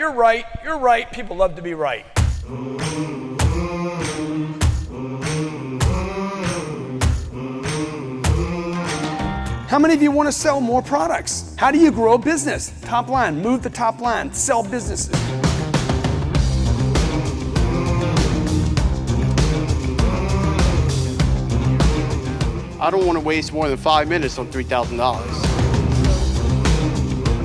you're right, you're right. People love to be right. How many of you want to sell more products? How do you grow a business? Top line, move the top line, sell businesses. I don't want to waste more than 5 minutes on $3,000.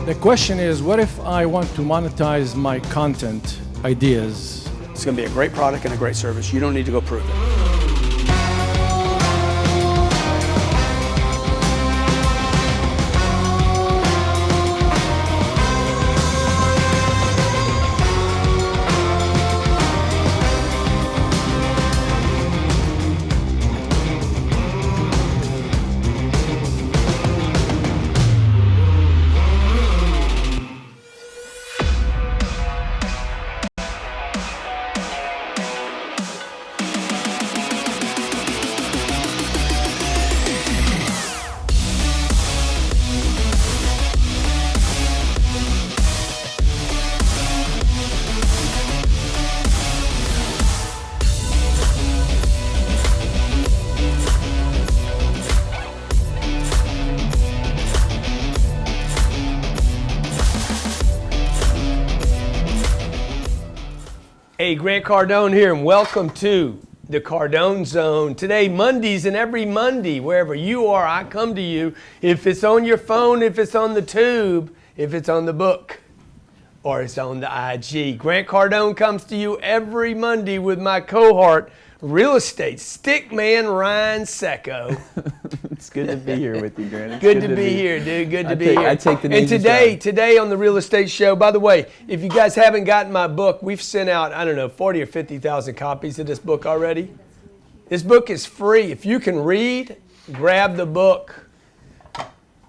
The question is, what if I want to monetize my content ideas? It's going to be a great product and a great service. You don't need to go prove it. Hey, Grant Cardone here, and welcome to the Cardone Zone. Today, Mondays, and every Monday, wherever you are, I come to you. If it's on your phone, if it's on the tube, if it's on the book, or it's on the IG. Grant Cardone comes to you every Monday with my cohort, real estate stickman Ryan Secco. It's good to be here with you, Grant. It's Good to be here, dude. Good to be here. I take the And today on the Real Estate Show, by the way, if you guys haven't gotten my book, we've sent out, 40 or 50,000 copies of this book already. This book is free. If you can read, grab the book.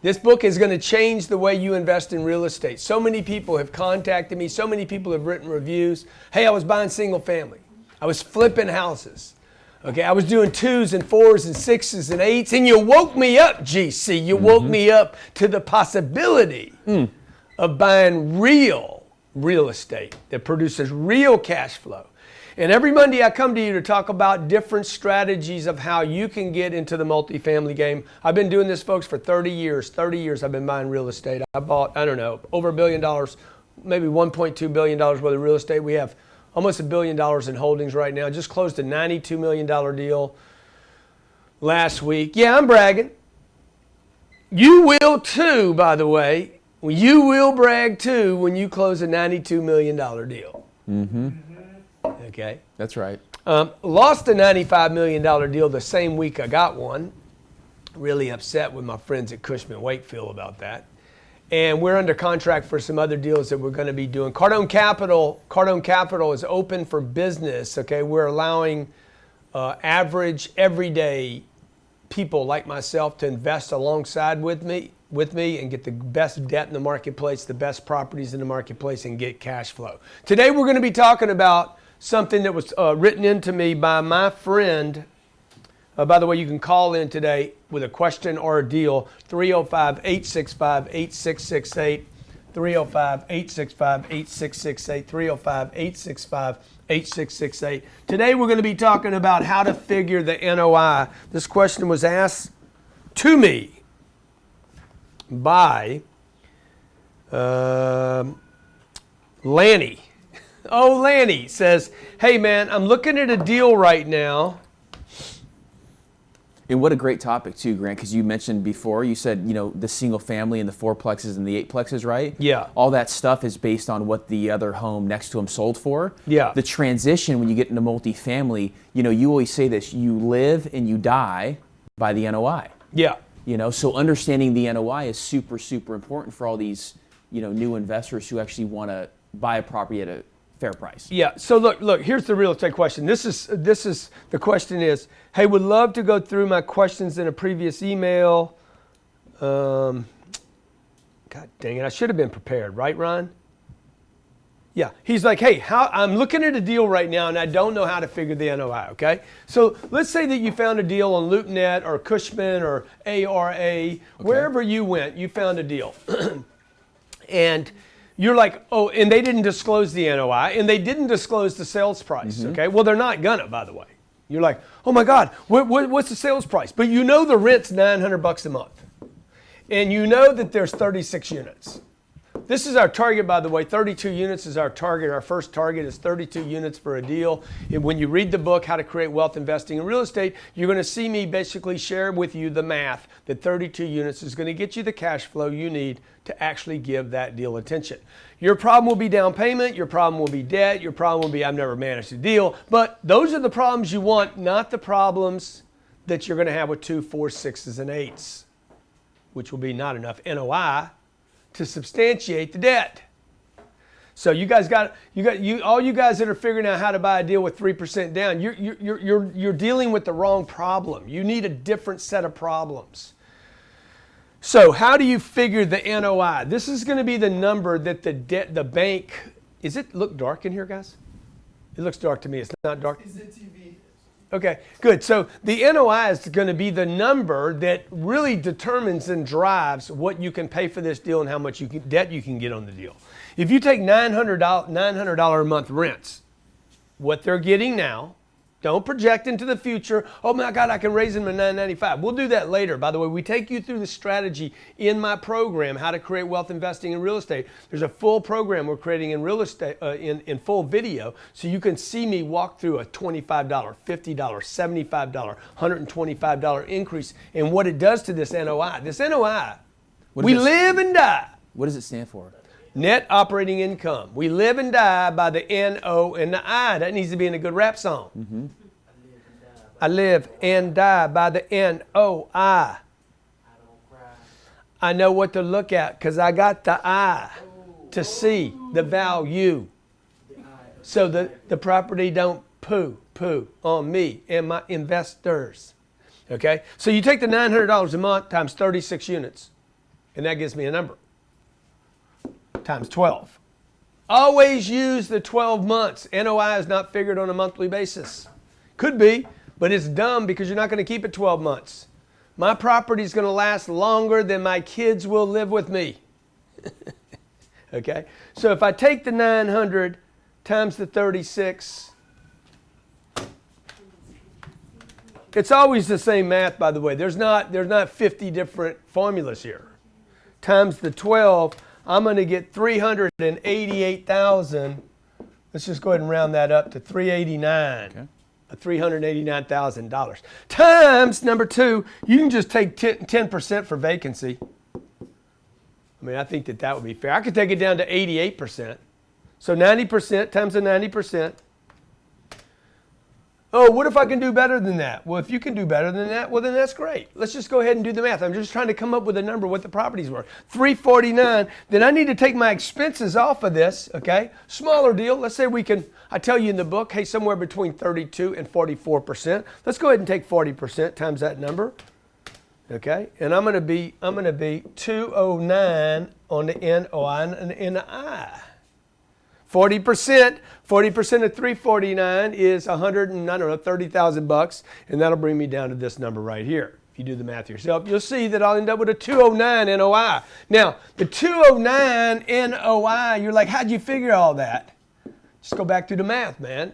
This book is going to change the way you invest in real estate. So many people have contacted me. So many people have written reviews. Hey, I was buying single family. I was flipping houses. Okay, I was doing 2s and 4s and 6s and 8s, and you woke me up, GC. You woke me up to the possibility of buying real estate that produces real cash flow. And every Monday I come to you to talk about different strategies of how you can get into the multifamily game. I've been doing this, folks, for 30 years. 30 years I've been buying real estate. I bought, over $1 billion, maybe $1.2 billion worth of real estate. We have almost $1 billion in holdings right now. Just closed a $92 million deal last week. Yeah, I'm bragging. You will too, by the way. You will brag too when you close a $92 million deal. Mm-hmm. Okay. That's right. Lost a $95 million deal the same week I got one. Really upset with my friends at Cushman Wakefield about that. And we're under contract for some other deals that we're going to be doing. Cardone Capital is open for business. Okay, we're allowing average, everyday people like myself to invest alongside with me and get the best debt in the marketplace, the best properties in the marketplace, and get cash flow. Today we're going to be talking about something that was written into me by my friend. By the way, you can call in today with a question or a deal, 305-865-8668, 305-865-8668, 305-865-8668. Today we're going to be talking about how to figure the NOI. This question was asked to me by Lanny. Oh, Lanny says, hey man, I'm looking at a deal right now. And what a great topic too, Grant, because you mentioned before, you said, the single family and the 4plexes and the 8plexes, right? Yeah. All that stuff is based on what the other home next to them sold for. Yeah. The transition when you get into multifamily, you always say this, you live and you die by the NOI. Yeah. So understanding the NOI is super, super important for all these, new investors who actually want to buy a property at a fair price. Yeah. So look. Here's the real estate question. This is the question is, hey, would love to go through my questions in a previous email. God dang it! I should have been prepared, right, Ron? Yeah. He's like, hey, I'm looking at a deal right now, and I don't know how to figure the NOI. Okay. So let's say that you found a deal on LoopNet or Cushman or ARA, wherever you went, you found a deal, and You're like, oh, and they didn't disclose the NOI, and they didn't disclose the sales price, okay? Well, they're not gonna, by the way. You're like, oh my God, what's the sales price? But you know the rent's $900 a month. And you know that there's 36 units. This is our target, by the way. 32 units is our target. Our first target is 32 units for a deal. And when you read the book, How to Create Wealth Investing in Real Estate, you're going to see me basically share with you the math that 32 units is going to get you the cash flow you need to actually give that deal attention. Your problem will be down payment. Your problem will be debt. Your problem will be I've never managed a deal. But those are the problems you want, not the problems that you're going to have with 2, 4, 6s, and 8s, which will be not enough NOI to substantiate the debt. So you guys all you guys that are figuring out how to buy a deal with 3% down, you're dealing with the wrong problem. You need a different set of problems. So how do you figure the NOI? This is going to be the number that the bank. Is it look dark in here, guys? It looks dark to me. It's not dark. Is it TV? Okay, good. So the NOI is going to be the number that really determines and drives what you can pay for this deal and how much debt you can get on the deal. If you take $900 a month rents, what they're getting now, don't project into the future. Oh my God, I can raise them to $995. We'll do that later. By the way, we take you through the strategy in my program, How to Create Wealth Investing in Real Estate. There's a full program we're creating in real estate in full video, so you can see me walk through a $25, $50, $75, $125 increase and what it does to this NOI. This NOI, we live and die. What does it stand for? Net operating income. We live and die by the N-O and the I. That needs to be in a good rap song. Mm-hmm. I live and die by the N-O-I. I know what to look at because I got the eye to see the value. So the property don't poo on me and my investors. Okay? So you take the $900 a month times 36 units, and that gives me a number. Times 12. Always use the 12 months. NOI is not figured on a monthly basis. Could be, but it's dumb because you're not going to keep it 12 months. My property is going to last longer than my kids will live with me. Okay? So if I take the 900 times the 36, it's always the same math, by the way. There's not 50 different formulas here. Times the 12, I'm going to get 388,000. Let's just go ahead and round that up to 389. Okay. $389,000. Times number 2, you can just take 10% for vacancy. I mean, I think that would be fair. I could take it down to 88%. So 90% times the 90%. Oh, what if I can do better than that? Well, if you can do better than that, well, then that's great. Let's just go ahead and do the math. I'm just trying to come up with a number, what the property's worth. $349. Then I need to take my expenses off of this, okay? Smaller deal. Let's say I tell you in the book, hey, somewhere between 32 and 44%. Let's go ahead and take 40% times that number, okay? And I'm going to be 209 on the NOI and the I. 40% of 349 is 30,000 bucks, and that'll bring me down to this number right here. If you do the math yourself, you'll see that I'll end up with a 209 NOI. Now, the 209 NOI, you're like, how'd you figure all that? Just go back through the math, man.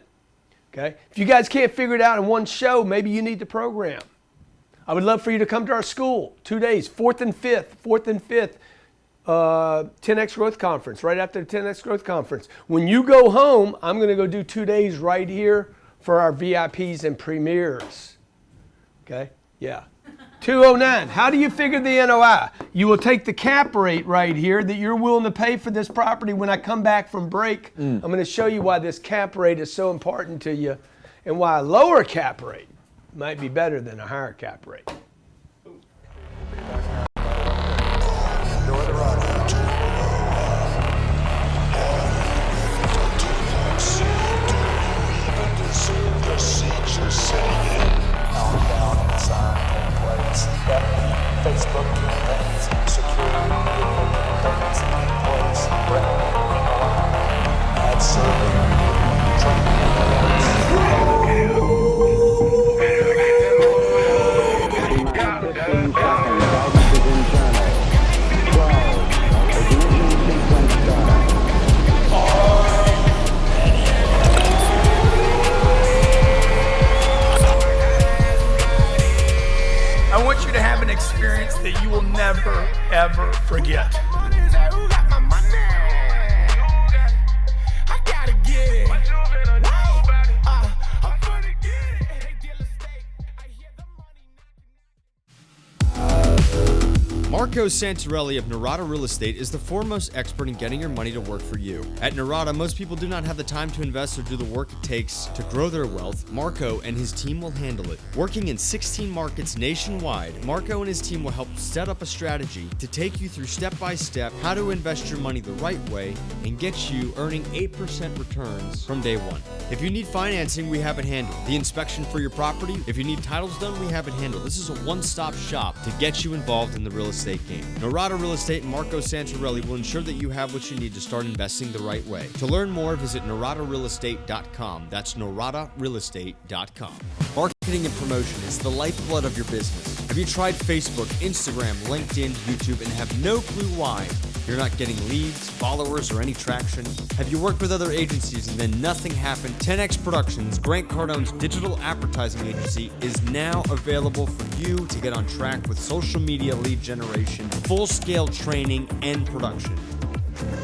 Okay? If you guys can't figure it out in one show, maybe you need the program. I would love for you to come to our school, 2 days, 4th and 5th. 10X Growth Conference, right after the 10X Growth Conference. When you go home, I'm going to go do 2 days right here for our VIPs and premiers. Okay? Yeah. 209. How do you figure the NOI? You will take the cap rate right here that you're willing to pay for this property. When I come back from break, I'm going to show you why this cap rate is so important to you and why a lower cap rate might be better than a higher cap rate. Facebook campaigns, security, payments in place, brand, ad serving, training, I want you to have an experience that you will never, ever forget. Marco Santarelli of Norada Real Estate is the foremost expert in getting your money to work for you. At Norada, most people do not have the time to invest or do the work it takes to grow their wealth. Marco and his team will handle it. Working in 16 markets nationwide, Marco and his team will help set up a strategy to take you through step-by-step how to invest your money the right way and get you earning 8% returns from day one. If you need financing, we have it handled. The inspection for your property, if you need titles done, we have it handled. This is a one-stop shop to get you involved in the real estate game. Norada Real Estate and Marco Santarelli will ensure that you have what you need to start investing the right way. To learn more, visit noradarealestate.com. That's noradarealestate.com. Marketing and promotion is the lifeblood of your business. Have you tried Facebook, Instagram, LinkedIn, YouTube, and have no clue why you're not getting leads, followers, or any traction? Have you worked with other agencies and then nothing happened? 10X Productions, Grant Cardone's digital advertising agency, is now available for you to get on track with social media lead generation, full-scale training, and production.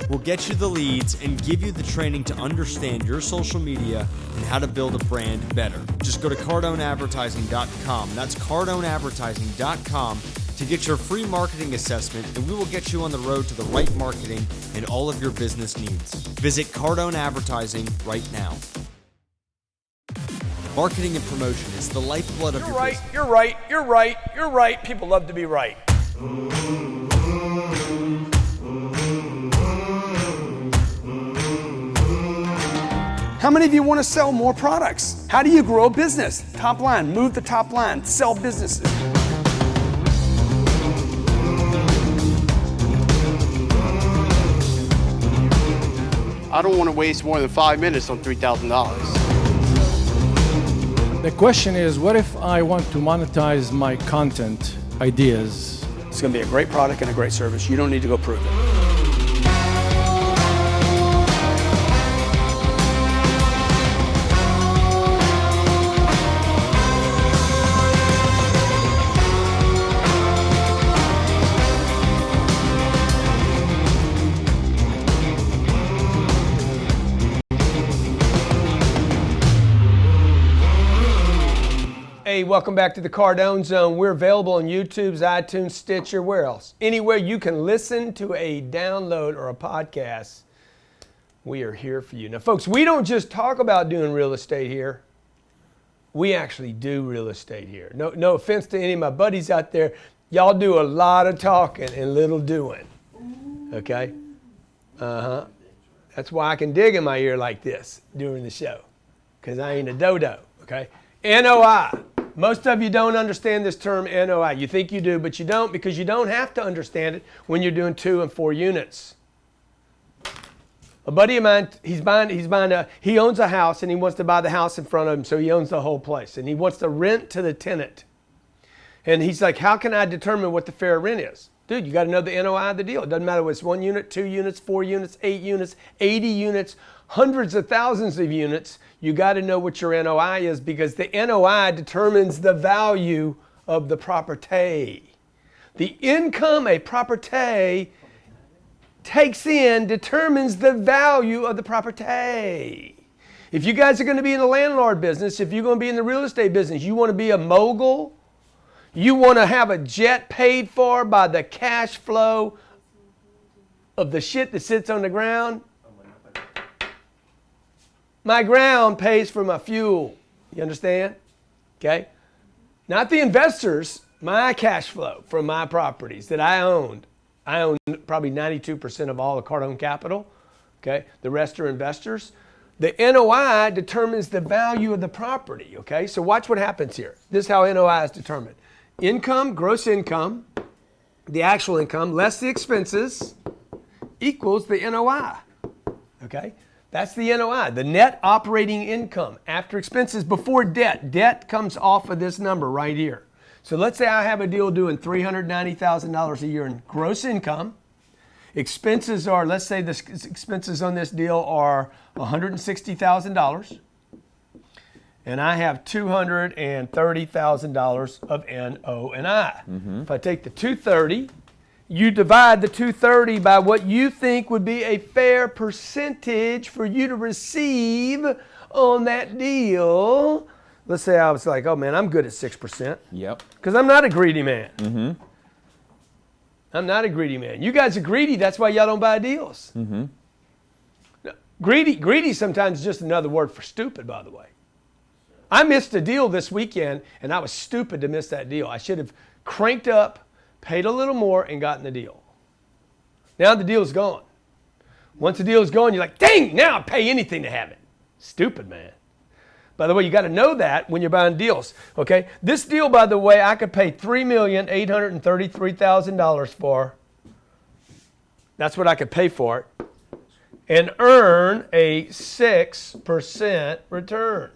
We'll get you the leads and give you the training to understand your social media and how to build a brand better. Just go to cardoneadvertising.com. That's cardoneadvertising.com to get your free marketing assessment, and we will get you on the road to the right marketing and all of your business needs. Visit Cardone Advertising right now. Marketing and promotion is the lifeblood of your business. You're right. People love to be right. How many of you want to sell more products? How do you grow a business? Top line, move the top line, sell businesses. I don't want to waste more than 5 minutes on $3,000. The question is, what if I want to monetize my content ideas? It's going to be a great product and a great service. You don't need to go prove it. Hey, welcome back to the Cardone Zone. We're available on YouTube, iTunes, Stitcher, where else? Anywhere you can listen to a download or a podcast, we are here for you. Now, folks, we don't just talk about doing real estate here. We actually do real estate here. No offense to any of my buddies out there. Y'all do a lot of talking and little doing. Okay? That's why I can dig in my ear like this during the show, because I ain't a dodo. Okay? NOI. Most of you don't understand this term NOI. You think you do, but you don't, because you don't have to understand it when you're doing 2 and 4 units. A buddy of mine, he owns a house and he wants to buy the house in front of him, so he owns the whole place, and he wants to rent to the tenant. And he's like, how can I determine what the fair rent is? Dude, you got to know the NOI of the deal. It doesn't matter whether it's 1 unit, 2 units, 4 units, 8 units, 80 units, hundreds of thousands of units. You got to know what your NOI is, because the NOI determines the value of the property. The income a property takes in determines the value of the property. If you guys are going to be in the landlord business, if you're going to be in the real estate business, you want to be a mogul, you want to have a jet paid for by the cash flow of the shit that sits on the ground. My ground pays for my fuel. You understand? Okay? Not the investors, my cash flow from my properties that I owned. I own probably 92% of all the Cardone capital. Okay? The rest are investors. The NOI determines the value of the property. Okay? So watch what happens here. This is how NOI is determined. Income, gross income, the actual income, less the expenses, equals the NOI. Okay? That's the NOI, the net operating income after expenses before debt. Debt comes off of this number right here. So let's say I have a deal doing $390,000 a year in gross income. Expenses are, let's say the expenses on this deal are $160,000. and I have $230,000 of NOI. If I take the 230, you divide the 230 by what you think would be a fair percentage for you to receive on that deal. Let's say I was like, oh man, I'm good at 6%. Yep. Because I'm not a greedy man. I'm not a greedy man. You guys are greedy, that's why y'all don't buy deals. Greedy sometimes is just another word for stupid, by the way. I missed a deal this weekend, and I was stupid to miss that deal. I should have cranked up, paid a little more, and gotten the deal. Now the deal's gone. Once the deal's gone, you're like, dang, now I'll pay anything to have it. Stupid, man. By the way, you got to know that when you're buying deals, okay? This deal, by the way, I could pay $3,833,000 for. That's what I could pay for it. And earn a 6% return.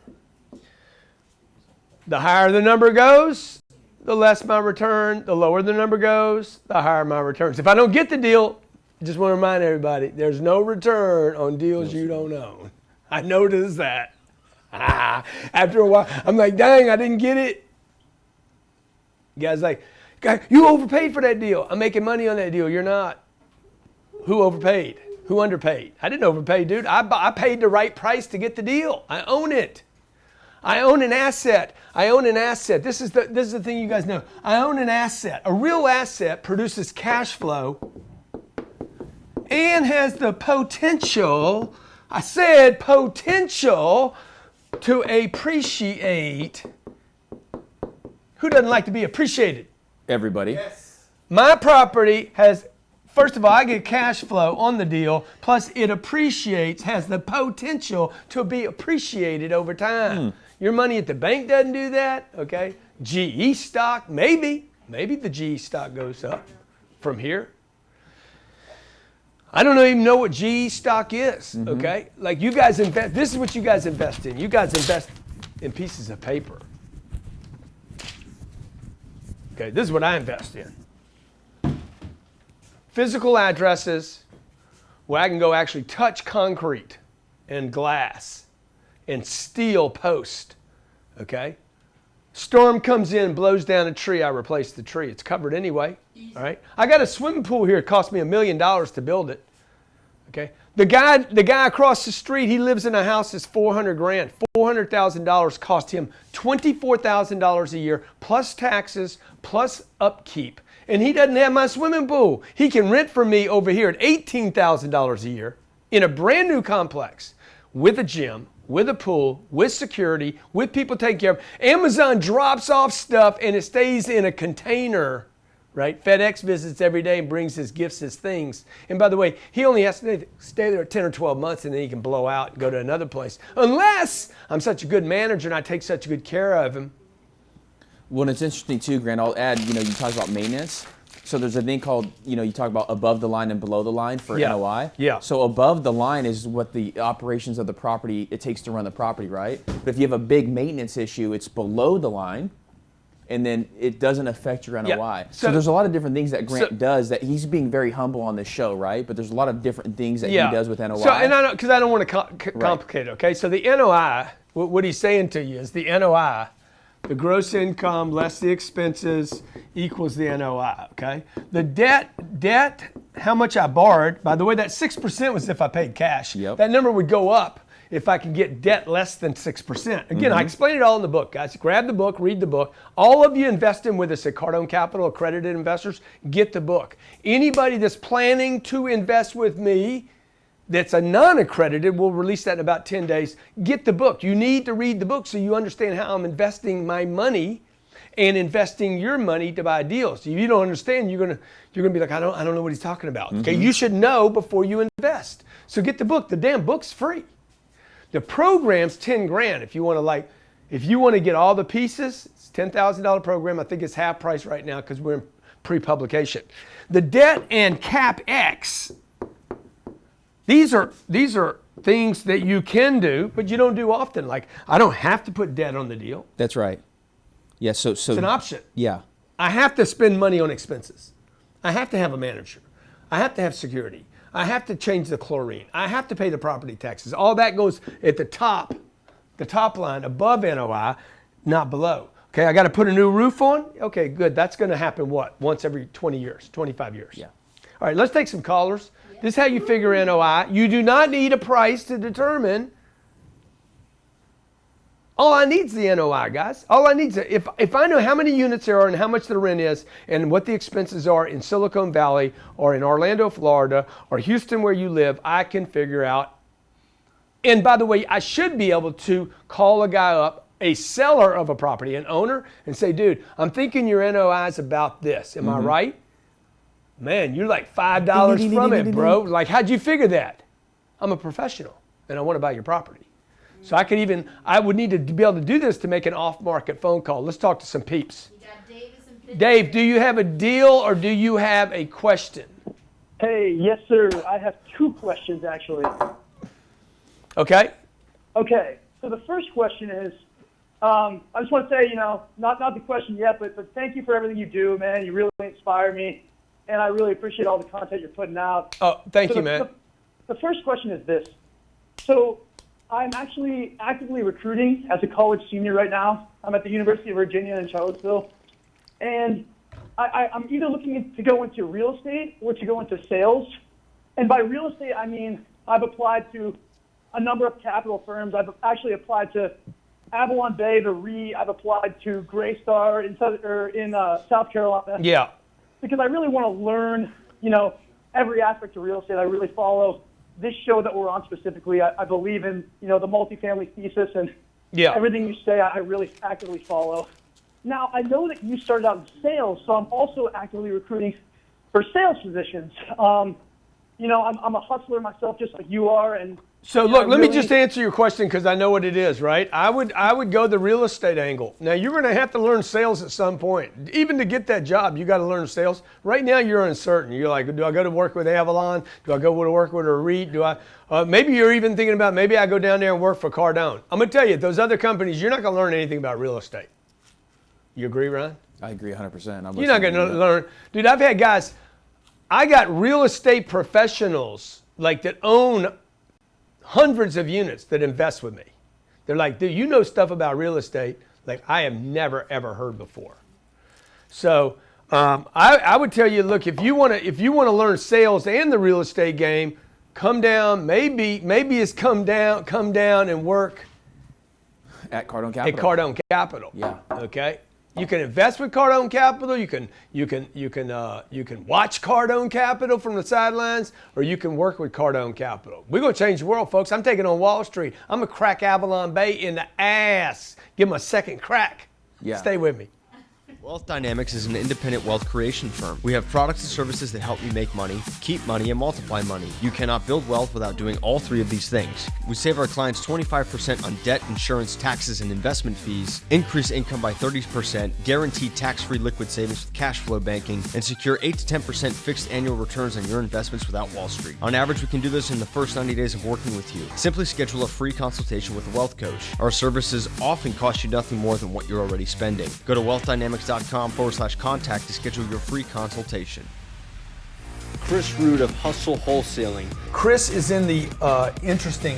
The higher the number goes, the less my return. The lower the number goes, the higher my returns. If I don't get the deal, I just want to remind everybody, there's no return on deals you don't own. I noticed that. After a while, I'm like, dang, I didn't get it. The guy's like, guy, you overpaid for that deal. I'm making money on that deal. You're not. Who overpaid? Who underpaid? I didn't overpay, dude. I paid the right price to get the deal. I own it. I own an asset. I own an asset. This is the thing you guys know. I own an asset. A real asset produces cash flow and has the potential, I said potential, to appreciate. Who doesn't like to be appreciated? Everybody. Yes. My property has, first of all, I get cash flow on the deal, plus it appreciates, has the potential to be appreciated over time. Your money at the bank doesn't do that, okay? GE stock, maybe the GE stock goes up from here. I don't even know what GE stock is, okay? Like you guys invest, this is what you guys invest in. You guys invest in pieces of paper. Okay, this is what I invest in. Physical addresses where I can go actually touch concrete and glass and steel post, okay? Storm comes in, blows down a tree, I replace the tree. It's covered anyway, all right? I got a swimming pool here. It cost me $1 million to build it, okay? The guy across the street, he lives in a house that's $400,000. $400,000 cost him $24,000 a year, plus taxes, plus upkeep. And he doesn't have my swimming pool. He can rent from me over here at $18,000 a year in a brand new complex with a gym, with a pool, with security, with people taking care of it. Amazon drops off stuff and it stays in a container, right? FedEx visits every day and brings his gifts, his things. And by the way, he only has to stay there 10 or 12 months and then he can blow out and go to another place. Unless I'm such a good manager and I take such good care of him. Well, and it's interesting too, Grant, I'll add, you talk about maintenance. So there's a thing called, you talk about above the line and below the line for NOI. Yeah. So above the line is what the operations of the property, it takes to run the property, right? But if you have a big maintenance issue, it's below the line, and then it doesn't affect your NOI. Yeah. So there's a lot of different things that Grant does that he's being very humble on this show, right? But there's a lot of different things that he does with NOI. So, and I don't, because I don't want to complicate it, okay? So the NOI, what he's saying to you is the NOI, the gross income less the expenses equals the NOI, okay? The debt, how much I borrowed, by the way, that 6% was if I paid cash. Yep. That number would go up if I could get debt less than 6%. Again, I explain it all in the book, guys. Grab the book, read the book. All of you investing with us at Cardone Capital, accredited investors, get the book. Anybody that's planning to invest with me that's a non-accredited, we'll release that in about 10 days, get the book. You need to read the book so you understand how I'm investing my money and investing your money to buy deals. If you don't understand, you're gonna be like, I don't know what he's talking about. Okay, you should know before you invest. So get the book. The damn book's free. The program's 10 grand. If you want to get all the pieces, it's $10,000 program. I think it's half price right now because we're in pre-publication. The debt and CapEx. These are things that you can do, but you don't do often. Like, I don't have to put debt on the deal. That's right. Yeah, so It's an option. Yeah. I have to spend money on expenses. I have to have a manager. I have to have security. I have to change the chlorine. I have to pay the property taxes. All that goes at the top the top line above NOI, not below. Okay, I got to put a new roof on. Okay, good. That's going to happen what? Once every 20 years, 25 years. Yeah. All right, let's take some callers. This is how you figure NOI. You do not need a price to determine. All I need is the NOI, guys. All I need is, if I know how many units there are and how much the rent is and what the expenses are in Silicon Valley or in Orlando, Florida, or Houston where you live, I can figure out. And by the way, I should be able to call a guy up, a seller of a property, an owner, and say, dude, I'm thinking your NOI is about this. Am I right? Man, you're like $5 from it, bro. Like, how'd you figure that? I'm a professional, and I want to buy your property. So I would need to be able to do this to make an off-market phone call. Let's talk to some peeps. Dave, do you have a deal or do you have a question? Hey, yes, sir. I have 2 questions, actually. Okay. Okay, so the first question is, I just want to say, not the question yet, but thank you for everything you do, man. You really inspire me, and I really appreciate all the content you're putting out. Oh, thank you, man. The first question is this. So I'm actually actively recruiting as a college senior right now. I'm at the University of Virginia in Charlottesville, and I'm either looking to go into real estate or to go into sales. And by real estate, I mean I've applied to a number of capital firms. I've actually applied to Avalon Bay, the REIT. I've applied to Greystar in South Carolina. Yeah. Because I really want to learn, every aspect of real estate. I really follow this show that we're on specifically. I believe in, the multifamily thesis, and everything you say, I really actively follow. Now, I know that you started out in sales, so I'm also actively recruiting for sales positions. I'm a hustler myself, just like you are, and so look, let me just answer your question because I know what it is, right? I would go the real estate angle. Now you're going to have to learn sales at some point. Even to get that job, you got to learn sales. Right now you're uncertain. You're like, do I go to work with Avalon? Do I go to work with a REIT? Maybe you're even thinking about maybe I go down there and work for Cardone. I'm going to tell you, those other companies, you're not going to learn anything about real estate. You agree, Ryan? I agree 100%. You're not going to learn. Dude, I've had guys, I got real estate professionals like that own hundreds of units that invest with me. They're like, dude, you know stuff about real estate like I have never ever heard before. So I would tell you, look, if you want to learn sales and the real estate game, come down. Maybe it's come down and work at Cardone Capital. At Cardone Capital. Yeah. Okay. You can invest with Cardone Capital. You can watch Cardone Capital from the sidelines, or you can work with Cardone Capital. We're gonna change the world, folks. I'm taking on Wall Street. I'm gonna crack Avalon Bay in the ass. Give them a second crack. Yeah. Stay with me. Wealth Dynamics is an independent wealth creation firm. We have products and services that help you make money, keep money, and multiply money. You cannot build wealth without doing all 3 of these things. We save our clients 25% on debt, insurance, taxes, and investment fees, increase income by 30%, guarantee tax-free liquid savings with cash flow banking, and secure 8 to 10% fixed annual returns on your investments without Wall Street. On average, we can do this in the first 90 days of working with you. Simply schedule a free consultation with a wealth coach. Our services often cost you nothing more than what you're already spending. Go to wealthdynamics.com/contact to schedule your free consultation. Chris Root of Hustle Wholesaling. Chris is in the interesting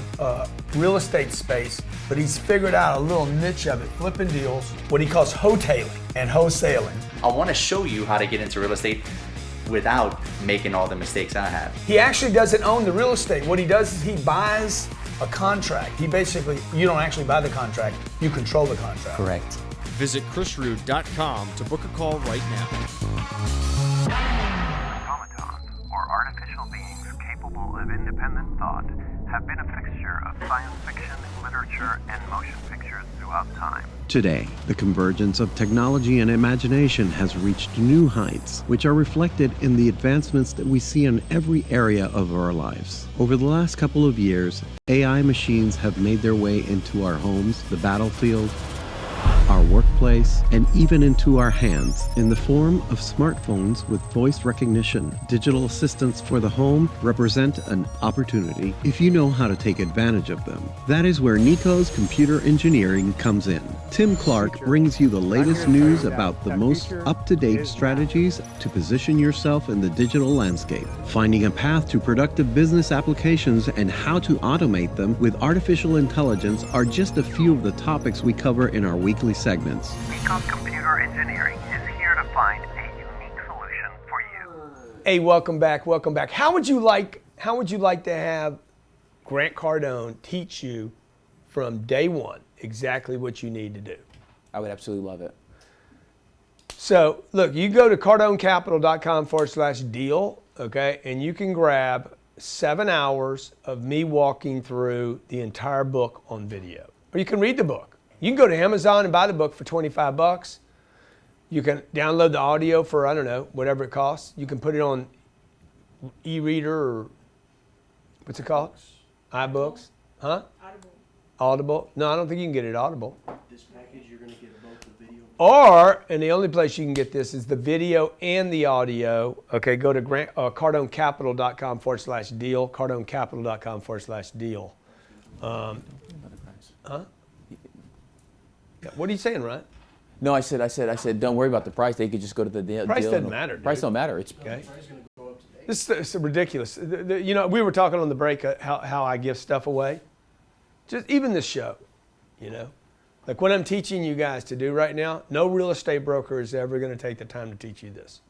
real estate space, but he's figured out a little niche of it, flipping deals, what he calls wholetailing and wholesaling. I want to show you how to get into real estate without making all the mistakes I have. He actually doesn't own the real estate. What he does is he buys a contract. You don't actually buy the contract, you control the contract. Correct. Visit chrisroot.com to book a call right now. Automatons, or artificial beings capable of independent thought, have been a fixture of science fiction, literature, and motion pictures throughout time. Today, the convergence of technology and imagination has reached new heights, which are reflected in the advancements that we see in every area of our lives. Over the last couple of years, AI machines have made their way into our homes, the battlefield, our workplace, workplace, and even into our hands in the form of smartphones with voice recognition. Digital assistants for the home represent an opportunity if you know how to take advantage of them. That is where Nico's Computer Engineering comes in. Tim Clark brings you the latest news about the most up-to-date strategies to position yourself in the digital landscape, finding a path to productive business applications and how to automate them with artificial intelligence are just a few of the topics we cover in our weekly segments. Nico's Computer Engineering is here to find a unique solution for you. Hey, welcome back. Welcome back. How would you like to have Grant Cardone teach you from day one exactly what you need to do? I would absolutely love it. So, look, you go to cardonecapital.com/deal, okay, and you can grab 7 hours of me walking through the entire book on video. Or you can read the book. You can go to Amazon and buy the book for $25. You can download the audio for, I don't know, whatever it costs. You can put it on e-reader or what's it called? iBooks. Huh? Audible. No, I don't think you can get it Audible. This package, you're going to get both the video. Or, and the only place you can get this is the video and the audio. Okay, go to cardonecapital.com/deal, cardonecapital.com/deal. Huh? Yeah, what are you saying, Ryan? No, I said, don't worry about the price. They could just go to the deal. Price doesn't matter, dude. Price don't matter. It's okay. This is ridiculous. You know, we were talking on the break how I give stuff away. Just even this show, you know. Like what I'm teaching you guys to do right now, no real estate broker is ever going to take the time to teach you this.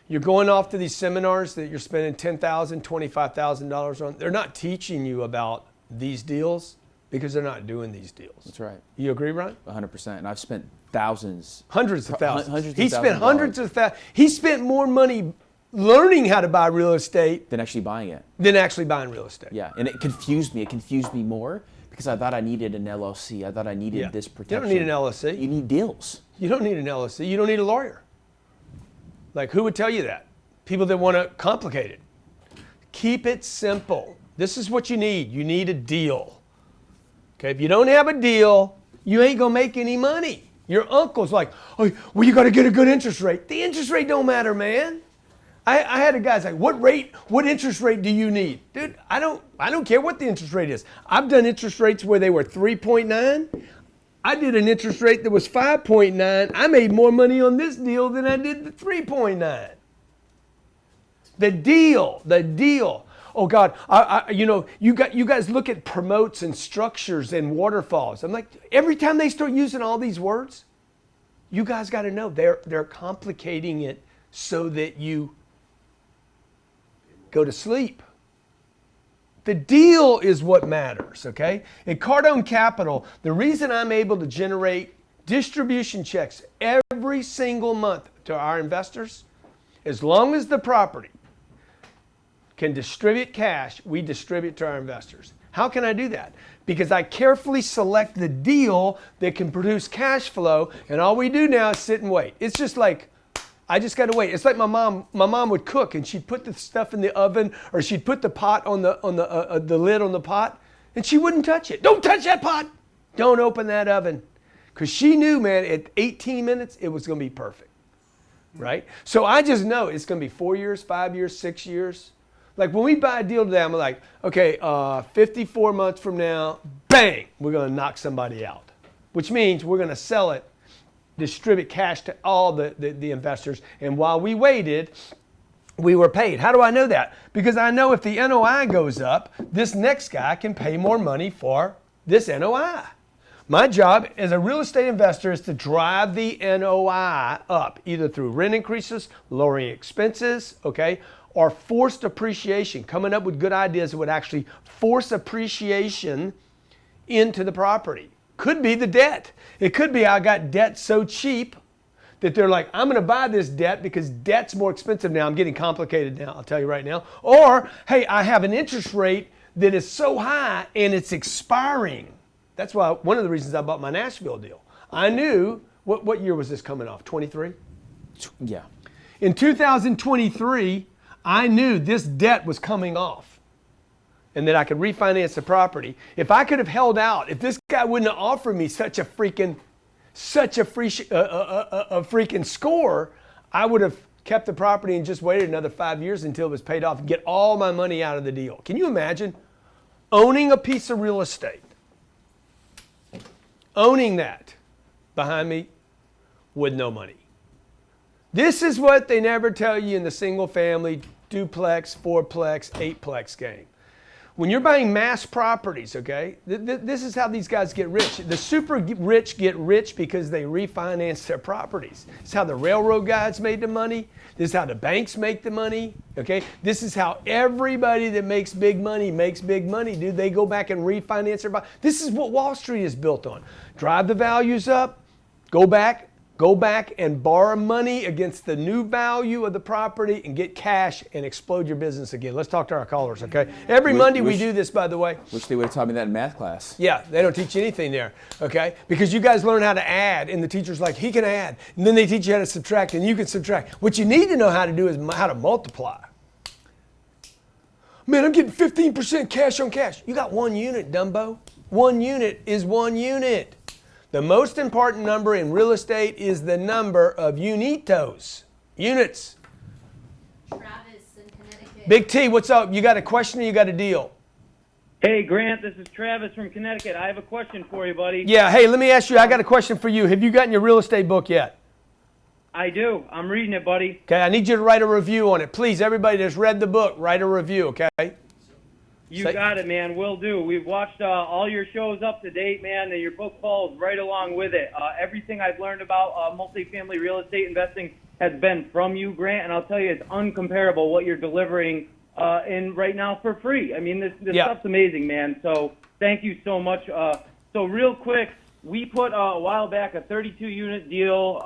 You're going off to these seminars that you're spending $10,000, $25,000 on. They're not teaching you about these deals because they're not doing these deals. That's right. You agree, Ron? 100%. And I've spent thousands. Hundreds of thousands. Hundreds He of spent thousands hundreds of thousands. He spent more money learning how to buy real estate than actually buying it. Than actually buying real estate. Yeah, and it confused me. It confused me more because I thought I needed an LLC. I thought I needed this protection. You don't need an LLC. You need deals. You don't need an LLC. You don't need a lawyer. Like, who would tell you that? People that want to complicate it. Keep it simple. This is what you need. You need a deal. Okay, if you don't have a deal, you ain't going to make any money. Your uncle's like, oh, well, you got to get a good interest rate. The interest rate don't matter, man. I had a guy say, what interest rate do you need? Dude, I don't care what the interest rate is. I've done interest rates where they were 3.9. I did an interest rate that was 5.9. I made more money on this deal than I did the 3.9. The deal. Oh God, you guys look at promotes and structures and waterfalls. I'm like, every time they start using all these words, you guys got to know they're complicating it so that you go to sleep. The deal is what matters, okay? At Cardone Capital, the reason I'm able to generate distribution checks every single month to our investors, as long as the property can distribute cash, we distribute to our investors. How can I do that? Because I carefully select the deal that can produce cash flow, and all we do now is sit and wait. It's just like, I just got to wait. It's like my mom would cook and she'd put the stuff in the oven or she'd put the pot on the lid on the pot and she wouldn't touch it. Don't touch that pot. Don't open that oven. Because she knew, man, at 18 minutes, it was going to be perfect. Right? So I just know it's going to be 4 years, 5 years, 6 years. Like when we buy a deal today, I'm like, okay, 54 months from now, bang, we're going to knock somebody out. Which means we're going to sell it, distribute cash to all the investors. And while we waited, we were paid. How do I know that? Because I know if the NOI goes up, this next guy can pay more money for this NOI. My job as a real estate investor is to drive the NOI up, either through rent increases, lowering expenses, okay, or forced appreciation, coming up with good ideas that would actually force appreciation into the property. Could be the debt. It could be I got debt so cheap that they're like, I'm going to buy this debt because debt's more expensive now. I'm getting complicated now, I'll tell you right now. Or, hey, I have an interest rate that is so high and it's expiring. That's why one of the reasons I bought my Nashville deal. I knew, what year was this coming off? 23? Yeah. In 2023, I knew this debt was coming off and that I could refinance the property. If I could have held out, if this guy wouldn't have offered me such a freaking such a freaking score, I would have kept the property and just waited another 5 years until it was paid off and get all my money out of the deal. Can you imagine owning a piece of real estate? Owning that behind me with no money. This is what they never tell you in the single family, duplex, fourplex, eightplex game. When you're buying mass properties, okay, this is how these guys get rich. The super rich get rich because they refinance their properties. This is how the railroad guys made the money. This is how the banks make the money, okay? This is how everybody that makes big money, dude. They go back and refinance their property. This is what Wall Street is built on. Drive the values up, go back and borrow money against the new value of the property and get cash and explode your business again. Let's talk to our callers, okay? Every Monday we do this, by the way. Wish they would have taught me that in math class. Yeah, they don't teach you anything there, okay? Because you guys learn how to add, and the teacher's like, he can add. And then they teach you how to subtract, and you can subtract. What you need to know how to do is how to multiply. Man, I'm getting 15% cash on cash. You got one unit, Dumbo. One unit is one unit. The most important number in real estate is the number of unitos, units. Travis in Connecticut. Big T, what's up? You got a question or you got a deal? Hey, Grant, this is Travis from Connecticut. I have a question for you, buddy. Yeah, hey, let me ask you, I got a question for you. Have you gotten your real estate book yet? I do. I'm reading it, buddy. Okay, I need you to write a review on it. Please, everybody that's read the book, write a review, okay? You got it, man. Will do. We've watched all your shows up to date, man, and your book follows right along with it. Everything I've learned about multifamily real estate investing has been from you, Grant, and I'll tell you, it's uncomparable what you're delivering in right now for free. I mean, this stuff's amazing, man. So thank you so much. So real quick, we put a while back a 32-unit deal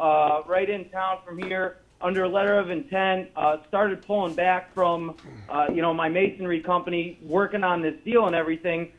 right in town from here, under a letter of intent, started pulling back from, my masonry company, working on this deal and everything.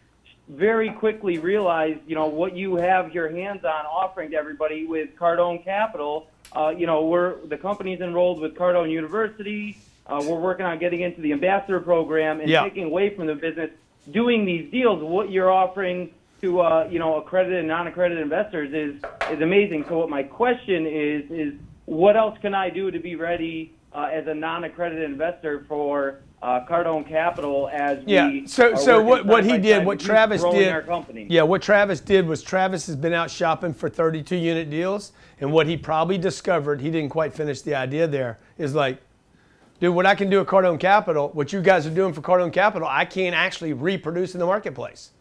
Very quickly realized, what you have your hands on offering to everybody with Cardone Capital. The company's enrolled with Cardone University. We're working on getting into the ambassador program and taking away from the business, doing these deals. What you're offering to, accredited and non-accredited investors is amazing. So what my question is what else can I do to be ready as a non-accredited investor for Cardone Capital as we so what he did, what Travis did, our company? Yeah, what Travis did was Travis has been out shopping for 32-unit deals, and what he probably discovered, he didn't quite finish the idea there, is like, dude, what I can do at Cardone Capital, what you guys are doing for Cardone Capital, I can't actually reproduce in the marketplace.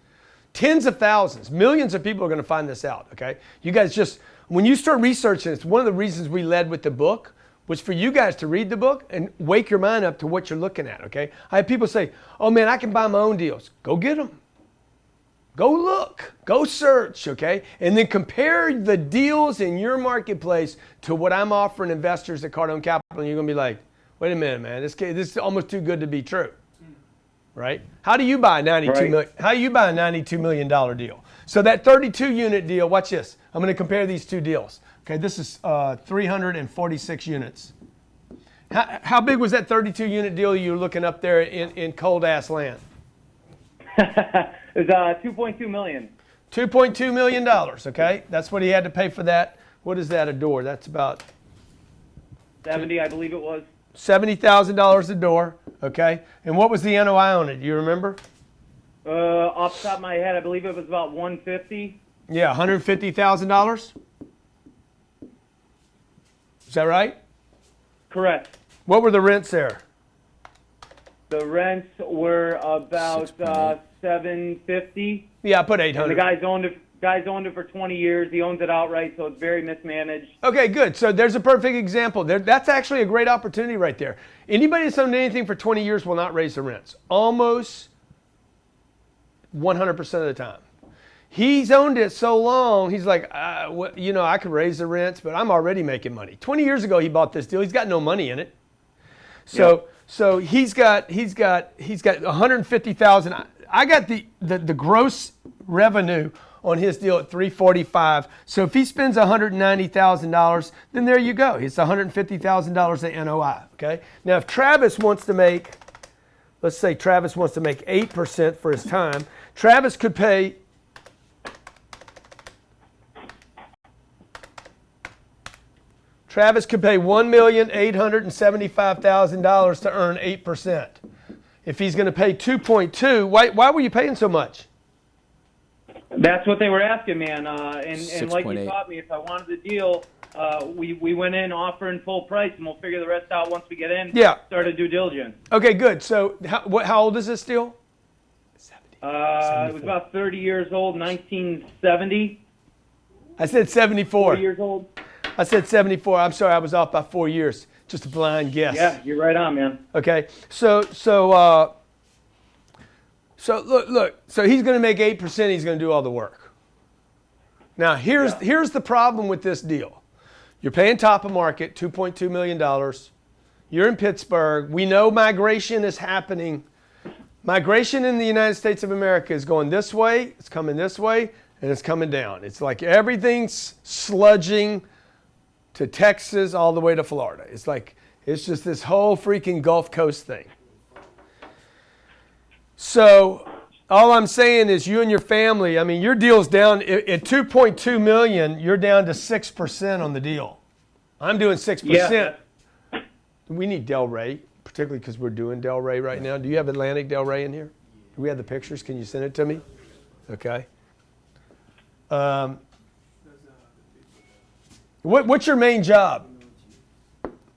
Tens of thousands, millions of people are going to find this out, okay? You guys just, when you start researching, it's one of the reasons we led with the book, was for you guys to read the book and wake your mind up to what you're looking at, okay? I have people say, oh man, I can buy my own deals. Go get them. Go look, go search, okay? And then compare the deals in your marketplace to what I'm offering investors at Cardone Capital, and you're gonna be like, wait a minute, man, this is almost too good to be true, right? How do you buy a $92 million deal? So that 32-unit deal, watch this. I'm going to compare these two deals. Okay, this is 346 units. How big was that 32-unit deal you were looking up there in cold-ass land? It was $2.2 million. $2.2 million, okay? That's what he had to pay for that. What is that a door? That's about 70, I believe it was. $70,000 a door, okay? And what was the NOI on it? Do you remember? Off the top of my head, I believe it was about $150,000. Yeah, $150,000. Is that right? Correct. What were the rents there? The rents were about $750. Yeah, I put $800. And the guy's owned it for 20 years. He owns it outright, so it's very mismanaged. Okay, good. So there's a perfect example. That's actually a great opportunity right there. Anybody that's owned anything for 20 years will not raise the rents. Almost 100% of the time. He's owned it so long, he's like, I could raise the rents, but I'm already making money. 20 years ago, he bought this deal. He's got no money in it. So he's got $150,000. I got the gross revenue on his deal at $345. So if he spends $190,000, then there you go. It's $150,000 at NOI. Okay. Now, if Travis wants to make, let's say Travis wants to make 8% for his time, Travis could pay Travis could pay $1,875,000 to earn 8%. If he's going to pay 2.2, why were you paying so much? That's what they were asking, man. And like you taught me, if I wanted the deal, we went in offering full price, and we'll figure the rest out once we get in. Yeah. Start a due diligence. Okay, good. So how old is this deal? It was about 30 years old, 1970. I said 74. 40 years old. I said 74. I'm sorry, I was off by 4 years. Just a blind guess. Yeah, you're right on, man. Okay, so look. So he's going to make 8%. He's going to do all the work. Now here's the problem with this deal. You're paying top of market, $2.2 million. You're in Pittsburgh. We know migration is happening. Migration in the United States of America is going this way. It's coming this way, and it's coming down. It's like everything's sludging to Texas all the way to Florida. It's just this whole freaking Gulf Coast thing. So all I'm saying is you and your family, I mean, your deal's down at 2.2 million, you're down to 6% on the deal. I'm doing 6%. Yeah. We need Delray, particularly because we're doing Delray right now. Do you have Atlantic Delray in here? Do we have the pictures? Can you send it to me? Okay. What's your main job?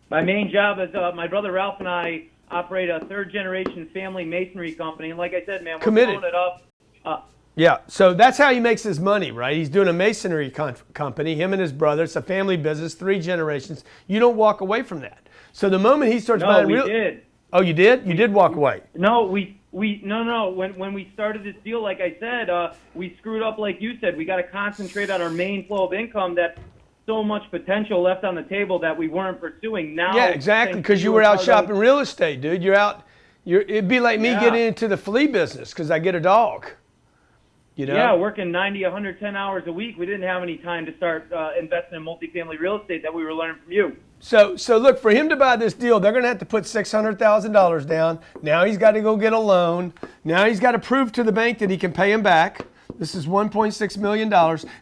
My main job is my brother Ralph and I operate a third-generation family masonry company. And like I said, man, we're Committed. blowing it up. Yeah, so that's how he makes his money, right? He's doing a masonry company, him and his brother. It's a family business, 3 generations. You don't walk away from that. So the moment he starts buying real... No, we did. Oh, you did? You did walk away? No, no. When we started this deal, like I said, we screwed up like you said. We got to concentrate on our main flow of income that so much potential left on the table that we weren't pursuing. Now, yeah, exactly, because you were out shopping real estate, dude. It'd be like me getting into the flea business because I get a dog. You know? Yeah, working 90, 110 hours a week. We didn't have any time to start investing in multifamily real estate that we were learning from you. So look, for him to buy this deal, they're going to have to put $600,000 down. Now he's got to go get a loan. Now he's got to prove to the bank that he can pay him back. This is $1.6 million.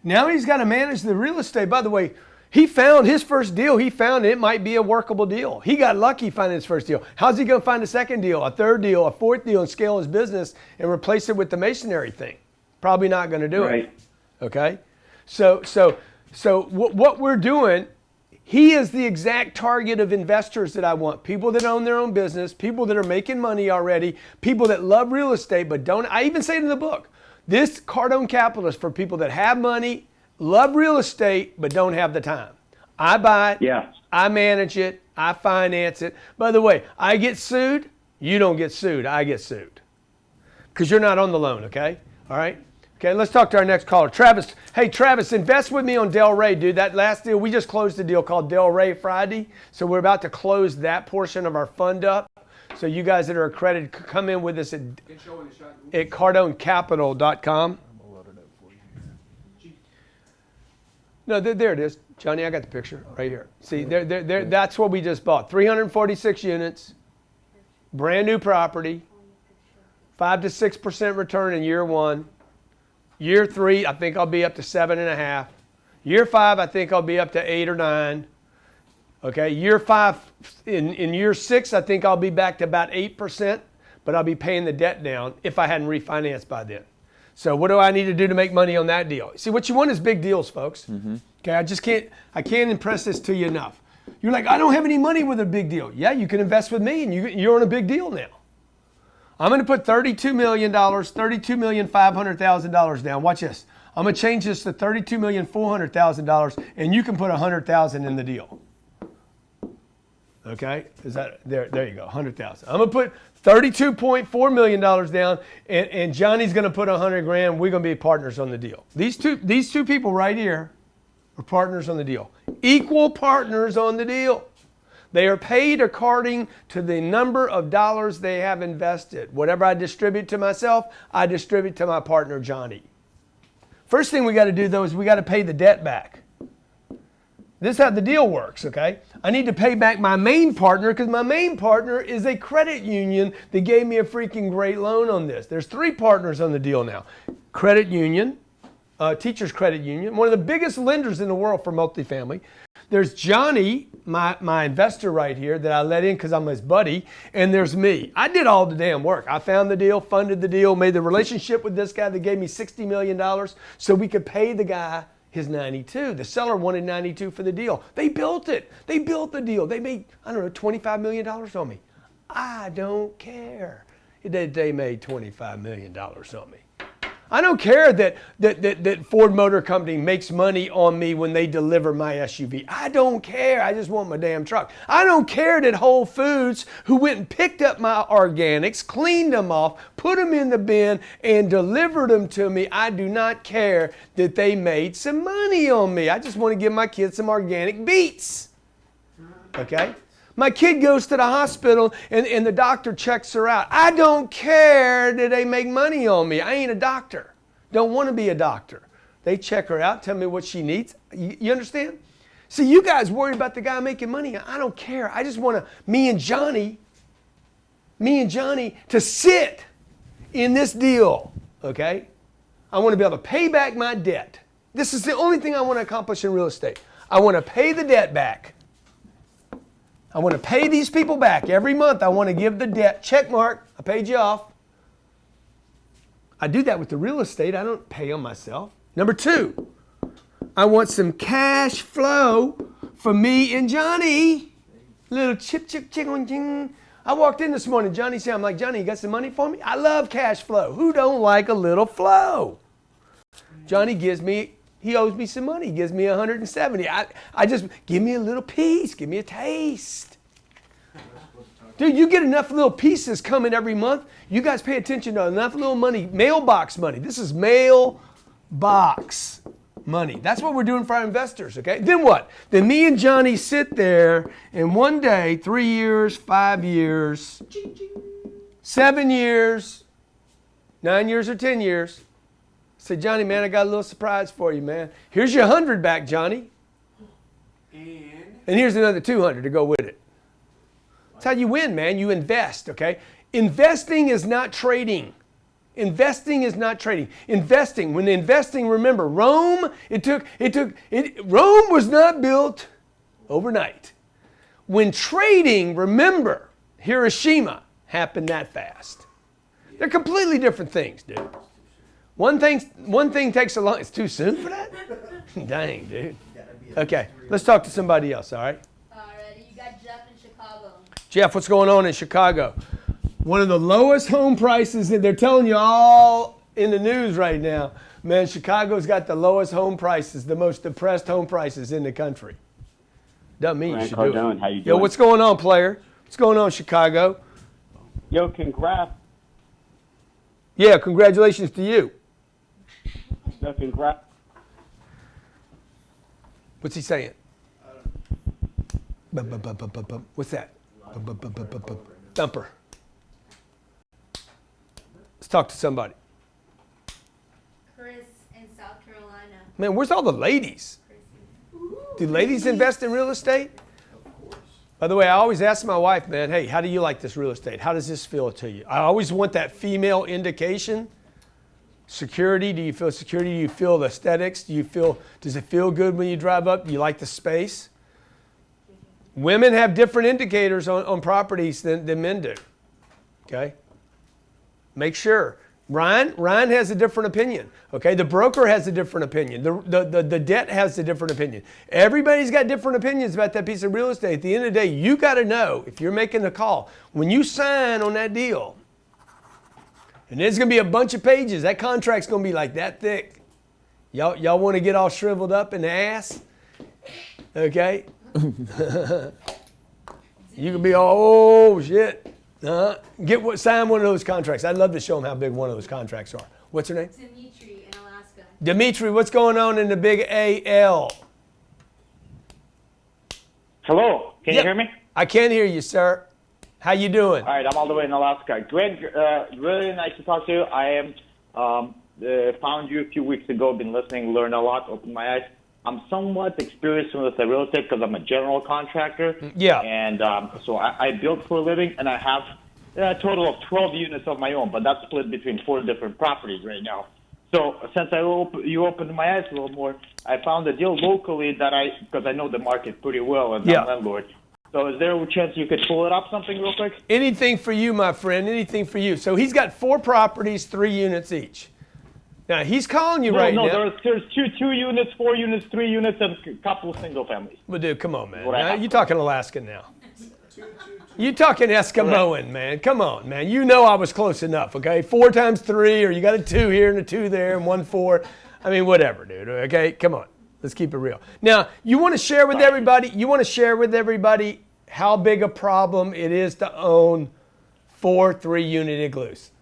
Now he's got to manage the real estate. By the way, he found his first deal. He found it might be a workable deal. He got lucky finding his first deal. How's he going to find a second deal, a third deal, a fourth deal, and scale his business and replace it with the masonry thing? Probably not going to do it. Okay? So what we're doing, he is the exact target of investors that I want. People that own their own business, people that are making money already, people that love real estate but don't. I even say it in the book. This Cardone Capital is for people that have money, love real estate, but don't have the time. I buy it. Yeah. I manage it. I finance it. By the way, I get sued. You don't get sued. I get sued. Because you're not on the loan, okay? All right? Okay, let's talk to our next caller. Travis. Hey, Travis, invest with me on Delray, dude. That last deal, we just closed a deal called Delray Friday. So we're about to close that portion of our fund up. So you guys that are accredited, come in with us at cardonecapital.com. No, there it is. Johnny, I got the picture right here. See, that's what we just bought. 346 units, brand new property, 5 to 6% return in year 1. Year 3, I think I'll be up to 7.5. Year 5, I think I'll be up to 8 or 9. Okay, year 5, in year 6, I think I'll be back to about 8%, but I'll be paying the debt down if I hadn't refinanced by then. So what do I need to do to make money on that deal? See, what you want is big deals, folks. Mm-hmm. Okay, I can't impress this to you enough. You're like, I don't have any money with a big deal. Yeah, you can invest with me, and you're on a big deal now. I'm going to put $32 million, $32,500,000 down. Watch this. I'm going to change this to $32,400,000, and you can put $100,000 in the deal. Okay, is that there? There you go, $100,000. I'm going to put $32.4 million down, and Johnny's going to put $100,000. We're going to be partners on the deal. These two people right here are partners on the deal. Equal partners on the deal. They are paid according to the number of dollars they have invested. Whatever I distribute to myself, I distribute to my partner, Johnny. First thing we got to do, though, is we got to pay the debt back. This is how the deal works, okay? I need to pay back my main partner because my main partner is a credit union that gave me a freaking great loan on this. There's 3 partners on the deal now. Credit union, Teachers Credit Union, one of the biggest lenders in the world for multifamily. There's Johnny, my investor right here that I let in because I'm his buddy, and there's me. I did all the damn work. I found the deal, funded the deal, made the relationship with this guy that gave me $60 million so we could pay the guy his 92. The seller wanted 92 for the deal. They built it. They built the deal. They made, I don't know, $25 million on me. I don't care that they made $25 million on me. I don't care that Ford Motor Company makes money on me when they deliver my SUV. I don't care. I just want my damn truck. I don't care that Whole Foods, who went and picked up my organics, cleaned them off, put them in the bin, and delivered them to me. I do not care that they made some money on me. I just want to give my kids some organic beets. Okay? My kid goes to the hospital and the doctor checks her out. I don't care that they make money on me. I ain't a doctor. Don't want to be a doctor. They check her out, tell me what she needs. You understand? See, you guys worry about the guy making money. I don't care. I just want me and Johnny to sit in this deal, okay? I want to be able to pay back my debt. This is the only thing I want to accomplish in real estate. I want to pay the debt back. I want to pay these people back every month. I want to give the debt, check mark, I paid you off. I do that with the real estate. I don't pay on myself. Number two, I want some cash flow for me and Johnny. Little chip, ching. I walked in this morning, Johnny said, I'm like, Johnny, you got some money for me? I love cash flow. Who don't like a little flow? Johnny he owes me some money. He gives me 170. I just, give me a little piece. Give me a taste. Dude, you get enough little pieces coming every month. You guys pay attention to enough little money. Mailbox money. This is mailbox money. That's what we're doing for our investors, okay? Then what? Then me and Johnny sit there and one day, 3 years, 5 years, 7 years, 9 years or 10 years, say, Johnny, man, I got a little surprise for you, man. Here's your 100 back, Johnny. And here's another 200 to go with it. That's how you win, man. You invest, okay? Investing is not trading. Investing is not trading. Investing, remember, Rome was not built overnight. When trading, remember, Hiroshima happened that fast. They're completely different things, dude. One thing takes a long, it's too soon for that? Dang, dude. Okay, let's talk to somebody else, all right? Alrighty, you got Jeff in Chicago. Jeff, what's going on in Chicago? One of the lowest home prices, and they're telling you all in the news right now, man, Chicago's got the lowest home prices, the most depressed home prices in the country. Doesn't mean you should do it. Cardone, how you doing? Yo, what's going on, player? What's going on, Chicago? Yo, congrats. Yeah, congratulations to you. Yo, congrats. What's he saying? What's that? Thumper. Let's talk to somebody. Chris in South Carolina. Man, where's all the ladies? Do ladies invest in real estate? By the way, I always ask my wife, man, hey, how do you like this real estate? How does this feel to you? I always want that female indication. Security, do you feel security? Do you feel the aesthetics? Does it feel good when you drive up? Do you like the space? Women have different indicators on properties than men do, okay? Make sure. Ryan has a different opinion, okay? The broker has a different opinion. The debt has a different opinion. Everybody's got different opinions about that piece of real estate. At the end of the day, you got to know, if you're making the call, when you sign on that deal, and there's going to be a bunch of pages, that contract's going to be like that thick. Y'all want to get all shriveled up in the ass? Okay? You can be all, oh, shit. Sign one of those contracts. I'd love to show them how big one of those contracts are. What's her name? Dimitri in Alaska. Dimitri, what's going on in the big AL? Hello, can you hear me? I can hear you, sir. How you doing? All right, I'm all the way in Alaska. Great, really nice to talk to you. I am found you a few weeks ago, been listening, learned a lot, opened my eyes. I'm somewhat experienced with the real estate because I'm a general contractor. Yeah. And so I build for a living, and I have a total of 12 units of my own, but that's split between 4 different properties right now. So since you opened my eyes a little more, I found a deal locally because I know the market pretty well as a landlord. So is there a chance you could pull it up something real quick? Anything for you, my friend, anything for you. So he's got 4 properties, 3 units each. Now, he's calling you right now. No, there's two units, 4 units, 3 units, and a couple of single families. Well, dude, come on, man. Now, you're talking Alaskan now. You talking Eskimoan, man. Come on, man. You know I was close enough, okay? 4 times 3, or you got a 2 here and a 2 there and 1 4. I mean, whatever, dude, okay? Come on. Let's keep it real. Now, you want to share with everybody, how big a problem it is to own 4 3-unit igloos.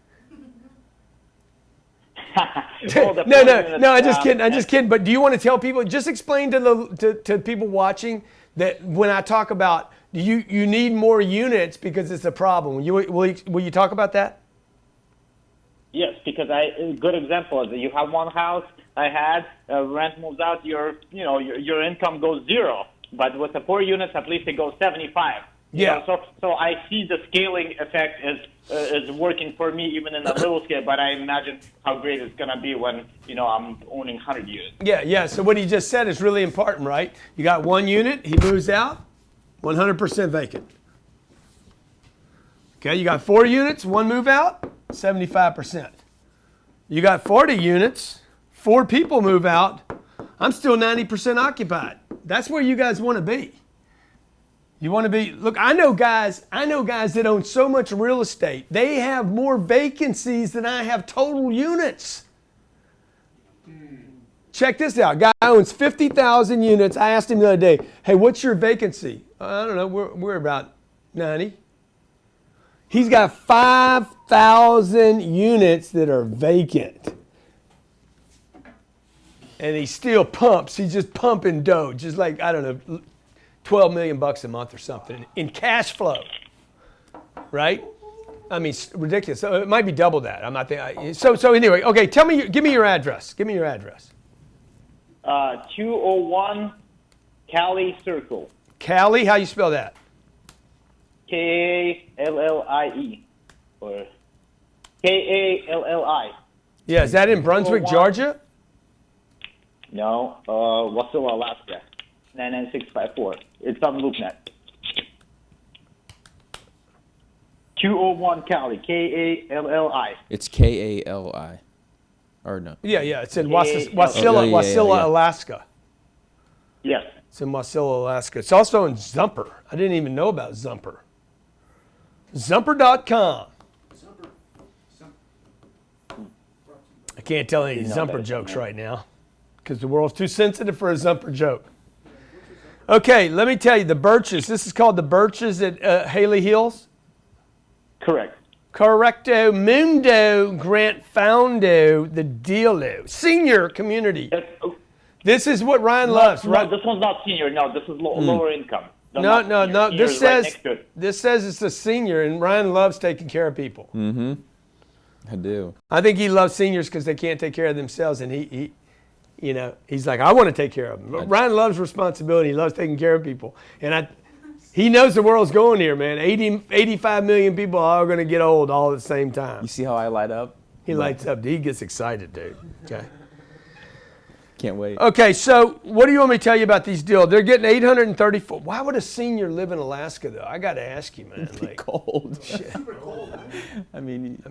No, I'm just kidding. But do you want to tell people, just explain to people watching that when I talk about you need more units because it's a problem. Will you talk about that? Yes, because a good example is that you have one house I had, rent moves out, your income goes 0. But with the 4 units, at least it goes 75. Yeah. So I see the scaling effect is working for me even in a little scale, but I imagine how great it's going to be when, I'm owning 100 units. Yeah. So what he just said is really important, right? You got 1 unit, he moves out, 100% vacant. Okay, you got 4 units, 1 move out, 75%. You got 40 units, 4 people move out, I'm still 90% occupied. That's where you guys want to be. You want to be, look, I know guys that own so much real estate, they have more vacancies than I have total units. Check this out. Guy owns 50,000 units. I asked him the other day, hey, what's your vacancy? I don't know, we're about 90. He's got 5,000 units that are vacant. And he still pumps. He's just pumping dough, just like, I don't know, $12 million a month or something in cash flow, right? I mean, ridiculous. So it might be double that. I'm not thinking. So anyway, okay. Give me your address. 201 Cali Circle. Cali, how you spell that? Kallie or Kalli. Yeah, is that in Brunswick, Georgia? No, Wasilla, Alaska. 99654. It's on LoopNet. 201 Cali, Kalli. It's Kali. Or no? Yeah. It's in Wasilla, Alaska. Yes. It's in Wasilla, Alaska. It's also in Zumper. I didn't even know about Zumper. Zumper.com. I can't tell any Zumper jokes right now because the world's too sensitive for a Zumper joke. Okay, let me tell you, the Birches. This is called the Birches at Haley Hills? Correct. Correcto mundo grant foundo the dealo. Senior community. This is what Ryan loves. No, this one's not senior. No, this is lower income. No. This says it's a senior, and Ryan loves taking care of people. Mm-hmm. I do. I think he loves seniors because they can't take care of themselves, and he's like, I want to take care of them. But Ryan loves responsibility. He loves taking care of people, and he knows the world's going here, man. 85 million people are all going to get old all at the same time. You see how I light up? He lights up. He gets excited, dude. Okay. Can't wait. Okay, so what do you want me to tell you about these deals? They're getting 834. Why would a senior live in Alaska, though? I got to ask you, man. It's cold. Shit. Super cold, man. I mean.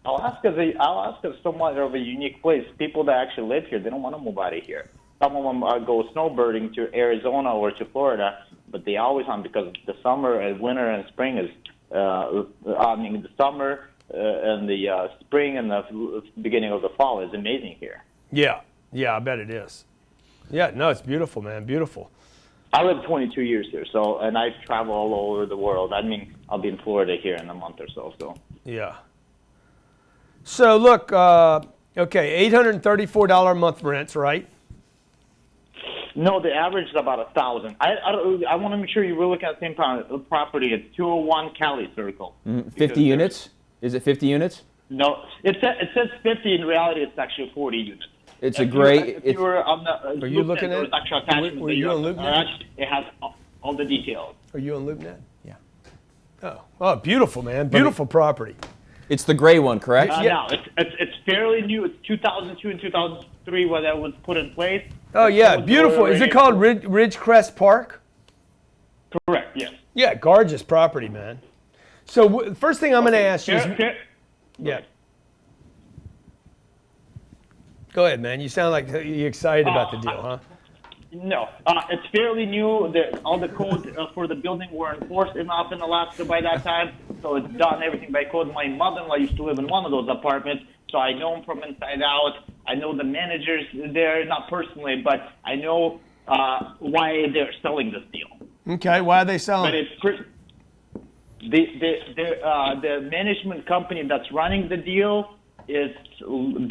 Alaska's somewhat of a unique place. People that actually live here, they don't want to move out of here. Some of them go snowbirding to Arizona or to Florida, but they always want because the summer and winter and spring is, the summer and the spring and the beginning of the fall is amazing here. Yeah, I bet it is. Yeah, no, it's beautiful, man, beautiful. I lived 22 years here, and I travel all over the world. I mean, I'll be in Florida here in a month or so. Yeah. So look, okay, $834 a month rents, right? No, the average is about $1,000. I want to make sure you were looking at the same property. It's 201 Cali Circle. 50 units? Is it 50 units? No, it says 50. In reality, it's actually 40 units. It's a great. If you were on the, are you looking at? Were you on LoopNet? It has all the details. Are you on LoopNet? Yeah. Oh, beautiful, man. Beautiful property. It's the gray one, correct? No, it's fairly new. It's 2002 and 2003 when that was put in place. Oh yeah, beautiful. Is it called Ridgecrest Park? Correct. Yes. Yeah, gorgeous property, man. So first thing I'm going to ask you is, yeah. Go ahead, man. You sound like you're excited about the deal, huh? No, it's fairly new. All the code for the building were enforced enough in Alaska by that time, so it's done everything by code. My mother-in-law used to live in one of those apartments, so I know them from inside out. I know the managers there, not personally, but I know why they're selling this deal. Okay, why are they selling? But it's the management company that's running the deal is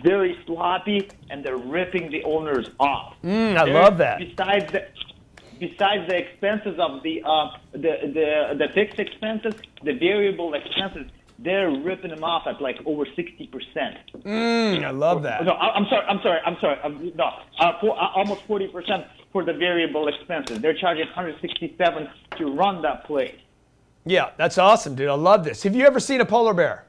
very sloppy, and they're ripping the owners off. I love that. Besides the expenses of the fixed expenses, the variable expenses, they're ripping them off at like over 60%. I love that. No, I'm sorry. Almost 40% for the variable expenses. They're charging $167 to run that place. Yeah, that's awesome, dude. I love this. Have you ever seen a polar bear?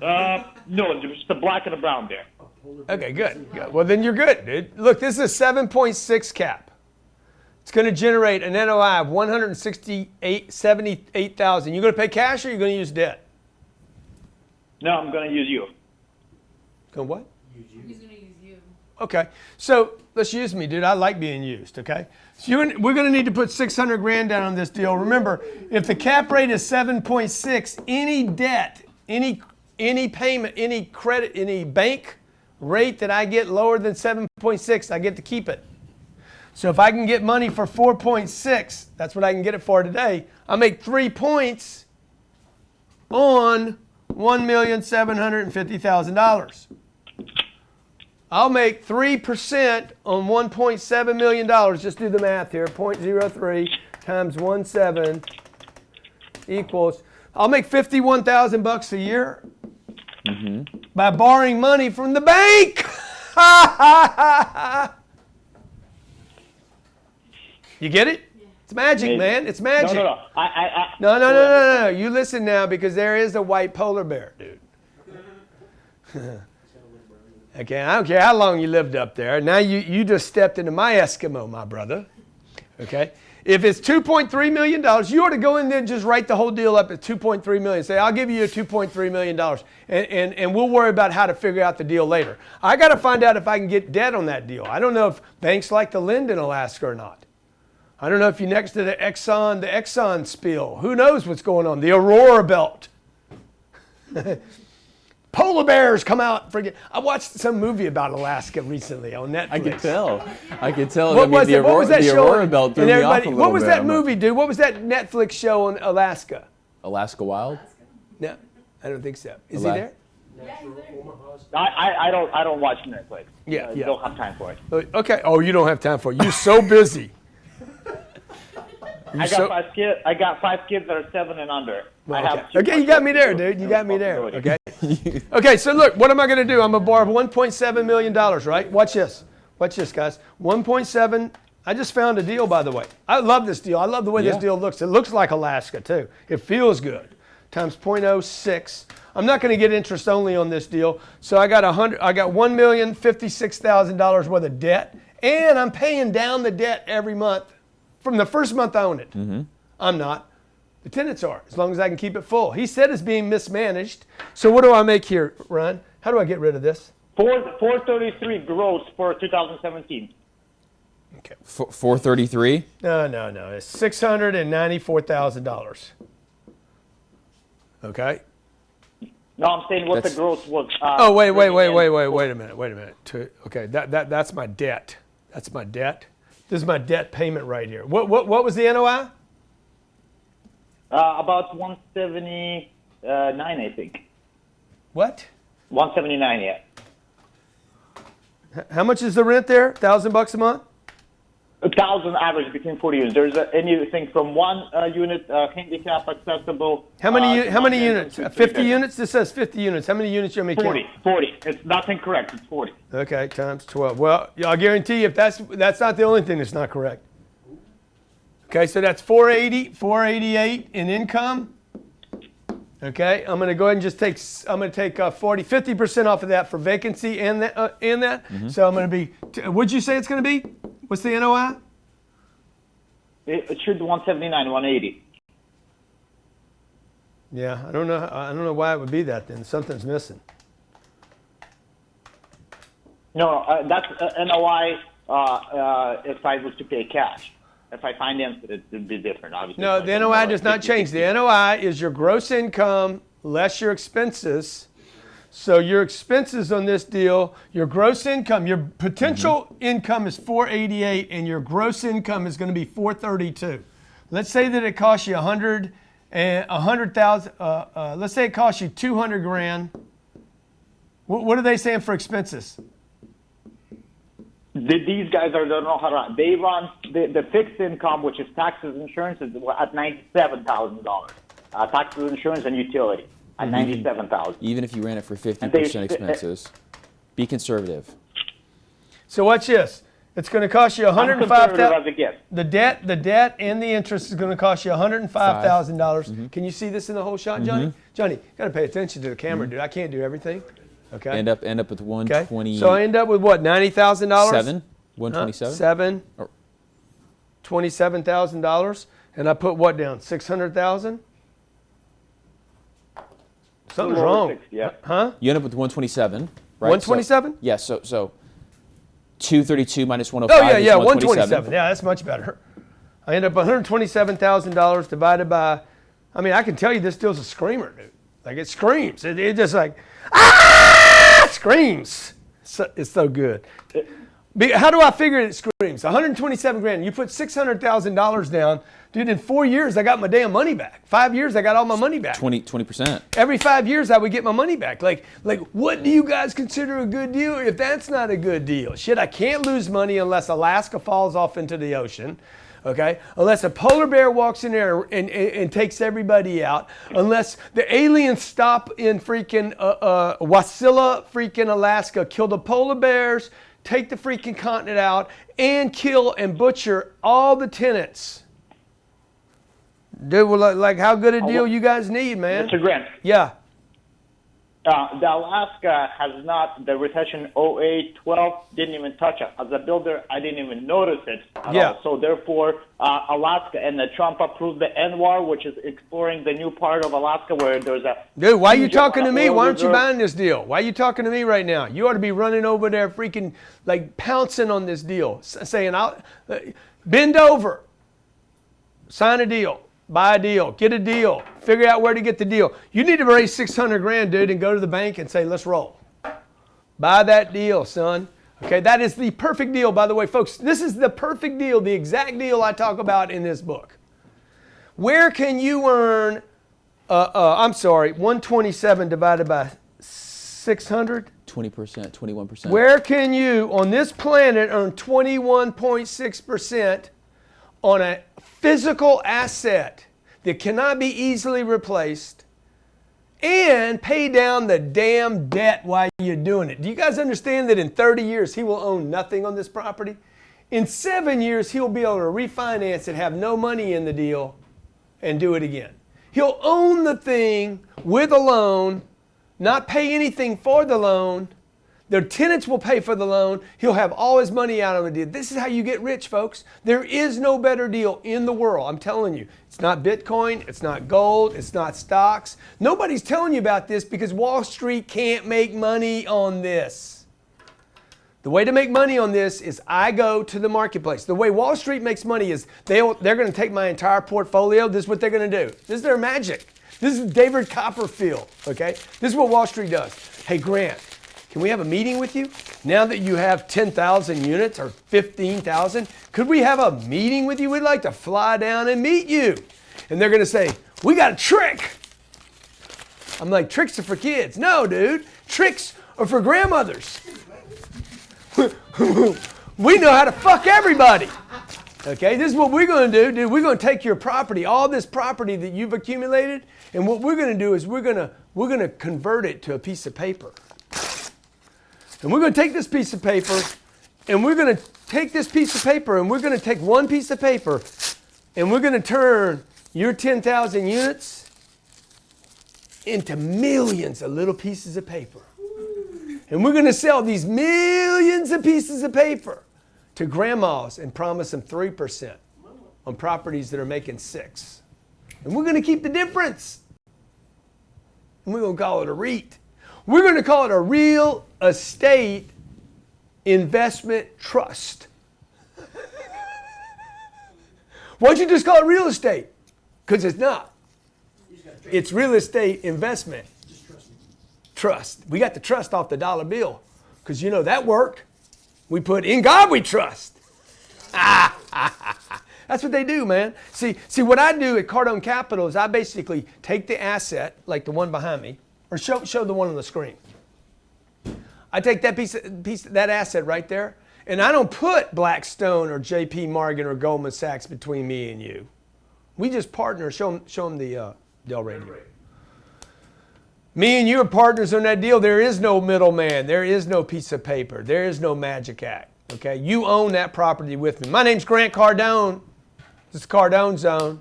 No, just the black and the brown bear. Okay, good. Well, then you're good, dude. Look, this is a 7.6 cap. It's going to generate an NOI of $178,000. You going to pay cash or you going to use debt? No, I'm going to use you. Going what? He's gonna use you. Okay, so let's use me, dude. I like being used. Okay, so we're going to need to put $600,000 down on this deal. Remember, if the cap rate is 7.6, any debt, any payment, any credit, any bank rate that I get lower than 7.6, I get to keep it. So if I can get money for 4.6, that's what I can get it for today. I make 3 points on $1,750,000. I'll make 3% on $1.7 million. Just do the math here. 0.03 times 1.7 equals. I'll make $51,000 a year by borrowing money from the bank. You get it? It's magic, man. It's magic. No. You listen now, because there is a white polar bear, dude. Okay, I don't care how long you lived up there. Now you just stepped into my Eskimo, my brother. Okay? If it's $2.3 million, you ought to go in there and just write the whole deal up at $2.3 million. Say, I'll give you a $2.3 million, and we'll worry about how to figure out the deal later. I got to find out if I can get debt on that deal. I don't know if banks like to lend in Alaska or not. I don't know if you're next to the Exxon spill. Who knows what's going on? The Aurora Belt. Polar bears come out. I watched some movie about Alaska recently on Netflix. I could tell. What was that show? Aurora Belt threw me off a little what was bit. that movie, dude? What was that Netflix show on Alaska? Alaska Wild? No, I don't think so. Is he there? I don't watch Netflix. Yeah. Don't have time for it. Okay. Oh, you don't have time for it. You're so busy. I got 5 kids that are 7 and under. Okay, you got me there, dude. You got me there. Okay. Okay, so look, what am I going to do? I'm going to borrow $1.7 million, right? Watch this. Watch this, guys. 1.7. I just found a deal, by the way. I love this deal. I love the way this deal looks. It looks like Alaska, too. It feels good. Times 0.06. I'm not going to get interest only on this deal. So I got $1,056,000 worth of debt, and I'm paying down the debt every month. From the first month I own it. I'm not. The tenants are, as long as I can keep it full. He said it's being mismanaged. So what do I make here, Ron? How do I get rid of this? 433 gross for 2017. Okay. 433? No. It's $694,000. Okay. No, I'm saying what the gross was. Wait a minute. Okay, that's my debt. That's my debt. This is my debt payment right here. What was the NOI? About 179, I think. What? 179, yeah. How much is the rent there? $1,000 a month? 1,000 average between 40 units. There's anything from 1 unit, handicap accessible. How many units? 50 units? This says 50 units. How many units you want me to count? 40. It's not incorrect. It's 40. Okay, times 12. Well, I'll guarantee you if that's not the only thing that's not correct. Okay, so that's 488 in income. Okay, I'm going to go ahead and just take, I'm going to take 50% off of that for vacancy and that. So I'm going to be, what'd you say it's going to be? What's the NOI? It should be 179, 180. Yeah, I don't know why it would be that then. Something's missing. No, that's NOI if I was to pay cash. If I finance it, it would be different, obviously. No, the NOI does not change. The NOI is your gross income less your expenses. So your expenses on this deal, your gross income, your potential income is 488, and your gross income is going to be 432. Let's say that it costs you 100,000. Let's say it costs you 200 grand. What are they saying for expenses? These guys don't know how to run. They run the fixed income, which is taxes, insurance, is at $97,000. Taxes, insurance, and utility at $97,000. Even if you ran it for 50% expenses, be conservative. So watch this. It's going to cost you $105,000. The debt, and the interest is going to cost you $105,000. Can you see this in the whole shot, Johnny? Johnny, you got to pay attention to the camera, dude. I can't do everything. Okay. End up with 120. Okay. So I end up with what? $90,000. 127. $27,000, and I put what down? 600,000. Something's wrong. Yeah. Huh? You end up with 127. Right? 127? Yes. So 232 minus 105. Oh yeah, is yeah, 127. Yeah, that's much better. I end up $127,000 divided by. I mean, I can tell you this deal's a screamer, dude. Like it screams. It just like screams. It's so good. How do I figure it screams? 127 grand. You put $600,000 down, dude. In 4 years, I got my damn money back. 5 years, I got all my money back. 20%. Every 5 years, I would get my money back. Like, what do you guys consider a good deal? If that's not a good deal, shit, I can't lose money unless Alaska falls off into the ocean. Okay, unless a polar bear walks in there and takes everybody out, unless the aliens stop in freaking Wasilla, freaking Alaska, kill the polar bears, take the freaking continent out, and kill and butcher all the tenants. Dude, well, like how good a deal you guys need, man? Mr. Grant. Yeah. The Alaska has not, the recession 08, 12 didn't even touch it. As a builder, I didn't even notice it at all. So therefore, Alaska, and Trump approved the NOI, which is exploring the new part of Alaska where there's a... Dude, why are you talking to me? Why aren't you buying this deal? Why are you talking to me right now? You ought to be running over there freaking, like, pouncing on this deal, saying, bend over, sign a deal. Buy a deal, get a deal, figure out where to get the deal. You need to raise 600 grand, dude, and go to the bank and say, let's roll. Buy that deal, son. Okay, that is the perfect deal, by the way, folks. This is the perfect deal, the exact deal I talk about in this book. Where can you earn, 127 divided by 600? 20%, 21%. Where can you, on this planet, earn 21.6% on a physical asset that cannot be easily replaced and pay down the damn debt while you're doing it? Do you guys understand that in 30 years he will own nothing on this property? In 7 years he'll be able to refinance it, have no money in the deal, and do it again. He'll own the thing with a loan, not pay anything for the loan. Their tenants will pay for the loan. He'll have all his money out of the deal. This is how you get rich, folks. There is no better deal in the world. I'm telling you. It's not Bitcoin. It's not gold. It's not stocks. Nobody's telling you about this because Wall Street can't make money on this. The way to make money on this is I go to the marketplace. The way Wall Street makes money is they're going to take my entire portfolio. This is what they're going to do. This is their magic. This is David Copperfield, okay? This is what Wall Street does. Hey, Grant, can we have a meeting with you? Now that you have 10,000 units or 15,000, could we have a meeting with you? We'd like to fly down and meet you. And they're going to say, we got a trick. I'm like, tricks are for kids. No, dude. Tricks are for grandmothers. We know how to fuck everybody. Okay, this is what we're going to do, dude. We're going to take your property, all this property that you've accumulated, and what we're going to do is we're going to convert it to a piece of paper. And we're going to take this piece of paper, and we're going to take this piece of paper, and we're going to take one piece of paper, and we're going to turn your 10,000 units into millions of little pieces of paper. And we're going to sell these millions of pieces of paper to grandmas and promise them 3% on properties that are making 6%. And we're going to keep the difference. And we're going to call it a REIT. We're going to call it a real estate investment trust. Why don't you just call it real estate? Because it's not. It's real estate investment trust. We got the trust off the dollar bill because you know that worked. We put in God we trust. That's what they do, man. See what I do at Cardone Capital is I basically take the asset, like the one behind me, or show the one on the screen. I take that that asset right there, and I don't put Blackstone or J.P. Morgan or Goldman Sachs between me and you. We just partner. Show them the Del Radio. Me and you are partners on that deal. There is no middleman. There is no piece of paper. There is no magic act. Okay, you own that property with me. My name's Grant Cardone. This is Cardone Zone.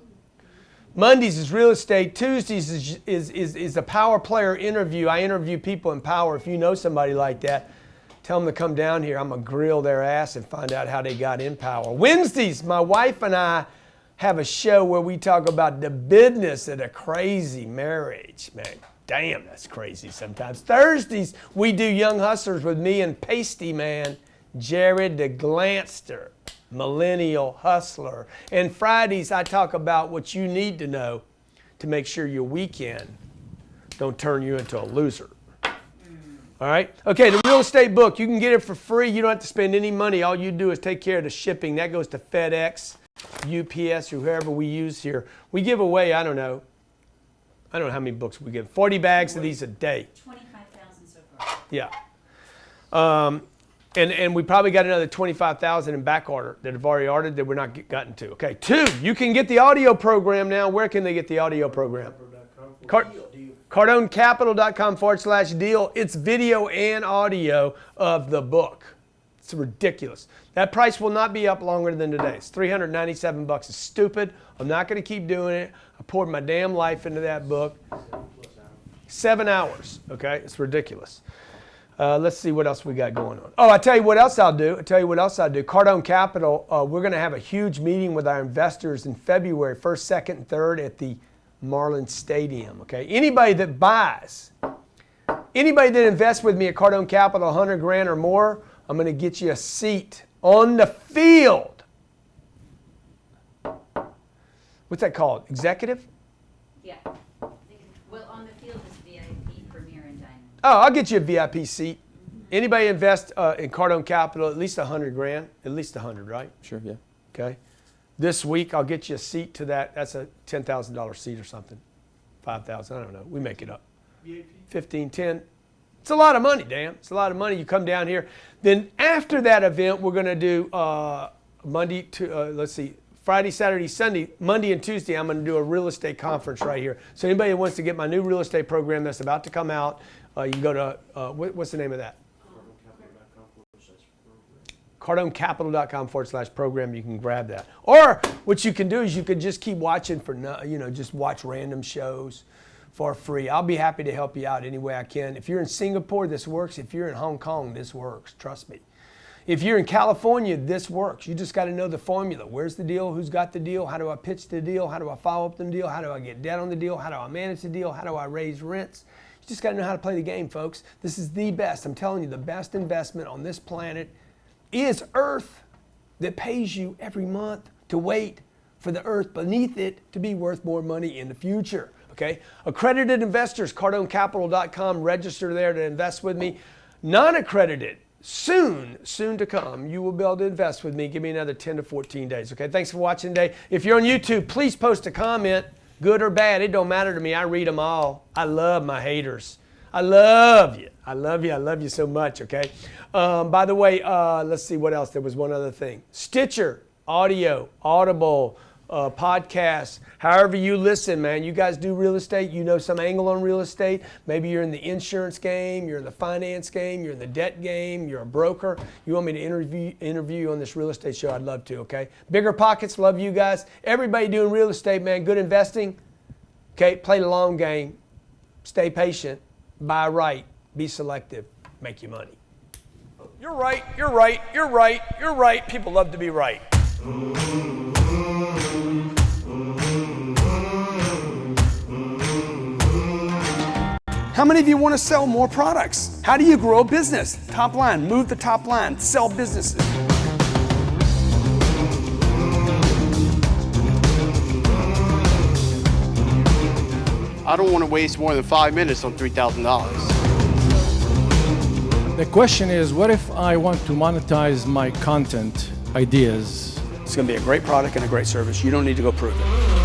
Mondays is real estate. Tuesdays is a power player interview. I interview people in power. If you know somebody like that, tell them to come down here. I'm going to grill their ass and find out how they got in power. Wednesdays, my wife and I have a show where we talk about the business of a crazy marriage. Man, damn, that's crazy sometimes. Thursdays, we do Young Hustlers with me and Pasty Man, Jared the Glanster. Millennial hustler. And Fridays, I talk about what you need to know to make sure your weekend don't turn you into a loser. All right? Okay, the real estate book, you can get it for free. You don't have to spend any money. All you do is take care of the shipping. That goes to FedEx, UPS, or whoever we use here. We give away, I don't know how many books we give. 40 bags of these a day. 25,000 so far. Yeah. And we probably got another 25,000 in back order that have already ordered that we're not gotten to. Okay, 2, you can get the audio program now. Where can they get the audio program? CardoneCapital.com/deal. It's video and audio of the book. It's ridiculous. That price will not be up longer than today. It's $397. It's stupid. I'm not going to keep doing it. I poured my damn life into that book. 7 hours. Okay, it's ridiculous. Let's see what else we got going on. Oh, I tell you what else I'll do. Cardone Capital, we're going to have a huge meeting with our investors in February, 1st, 2nd, and 3rd at the Marlin Stadium. Okay, anybody that invests with me at Cardone Capital, 100 grand or more, I'm going to get you a seat on the field. What's that called? Executive? Yeah. Well, on the field is VIP, Premier, and Diamond. Oh, I'll get you a VIP seat. Anybody invest in Cardone Capital, at least 100 grand, at least 100, right? Sure, yeah. Okay. This week, I'll get you a seat to that. That's a $10,000 seat or something. 5,000, I don't know. We make it up. 15, 10. It's a lot of money, damn. It's a lot of money. You come down here. Then after that event, we're going to do Friday, Saturday, Sunday, Monday and Tuesday, I'm going to do a real estate conference right here. So anybody that wants to get my new real estate program that's about to come out, you can go to, what's the name of that? CardoneCapital.com/program. You can grab that. Or what you can do is you can just keep watching just watch random shows for free. I'll be happy to help you out any way I can. If you're in Singapore, this works. If you're in Hong Kong, this works. Trust me. If you're in California, this works. You just got to know the formula. Where's the deal? Who's got the deal? How do I pitch the deal? How do I follow up the deal? How do I get debt on the deal? How do I manage the deal? How do I raise rents? You just got to know how to play the game, folks. This is the best. I'm telling you, the best investment on this planet is earth that pays you every month to wait for the earth beneath it to be worth more money in the future. Okay? Accredited investors, CardoneCapital.com. Register there to invest with me. Non-accredited, soon to come, you will be able to invest with me. Give me another 10 to 14 days. Okay? Thanks for watching today. If you're on YouTube, please post a comment, good or bad. It don't matter to me. I read them all. I love my haters. I love you. I love you. I love you so much, okay? By the way, let's see what else. There was one other thing. Stitcher, audio, Audible, podcasts, however you listen, man. You guys do real estate. You know some angle on real estate. Maybe you're in the insurance game. You're in the finance game. You're in the debt game. You're a broker. You want me to interview you on this real estate show? I'd love to, okay? Bigger Pockets, love you guys. Everybody doing real estate, man. Good investing. Okay, play the long game. stay patient, buy right, be selective, make your money. You're right, you're right, you're right, you're right. People love to be right. How many of you want to sell more products? How do you grow a business? Top line, move the top line, sell businesses. I don't want to waste more than 5 minutes on $3,000. The question is, what if I want to monetize my content ideas? It's going to be a great product and a great service. You don't need to go prove it.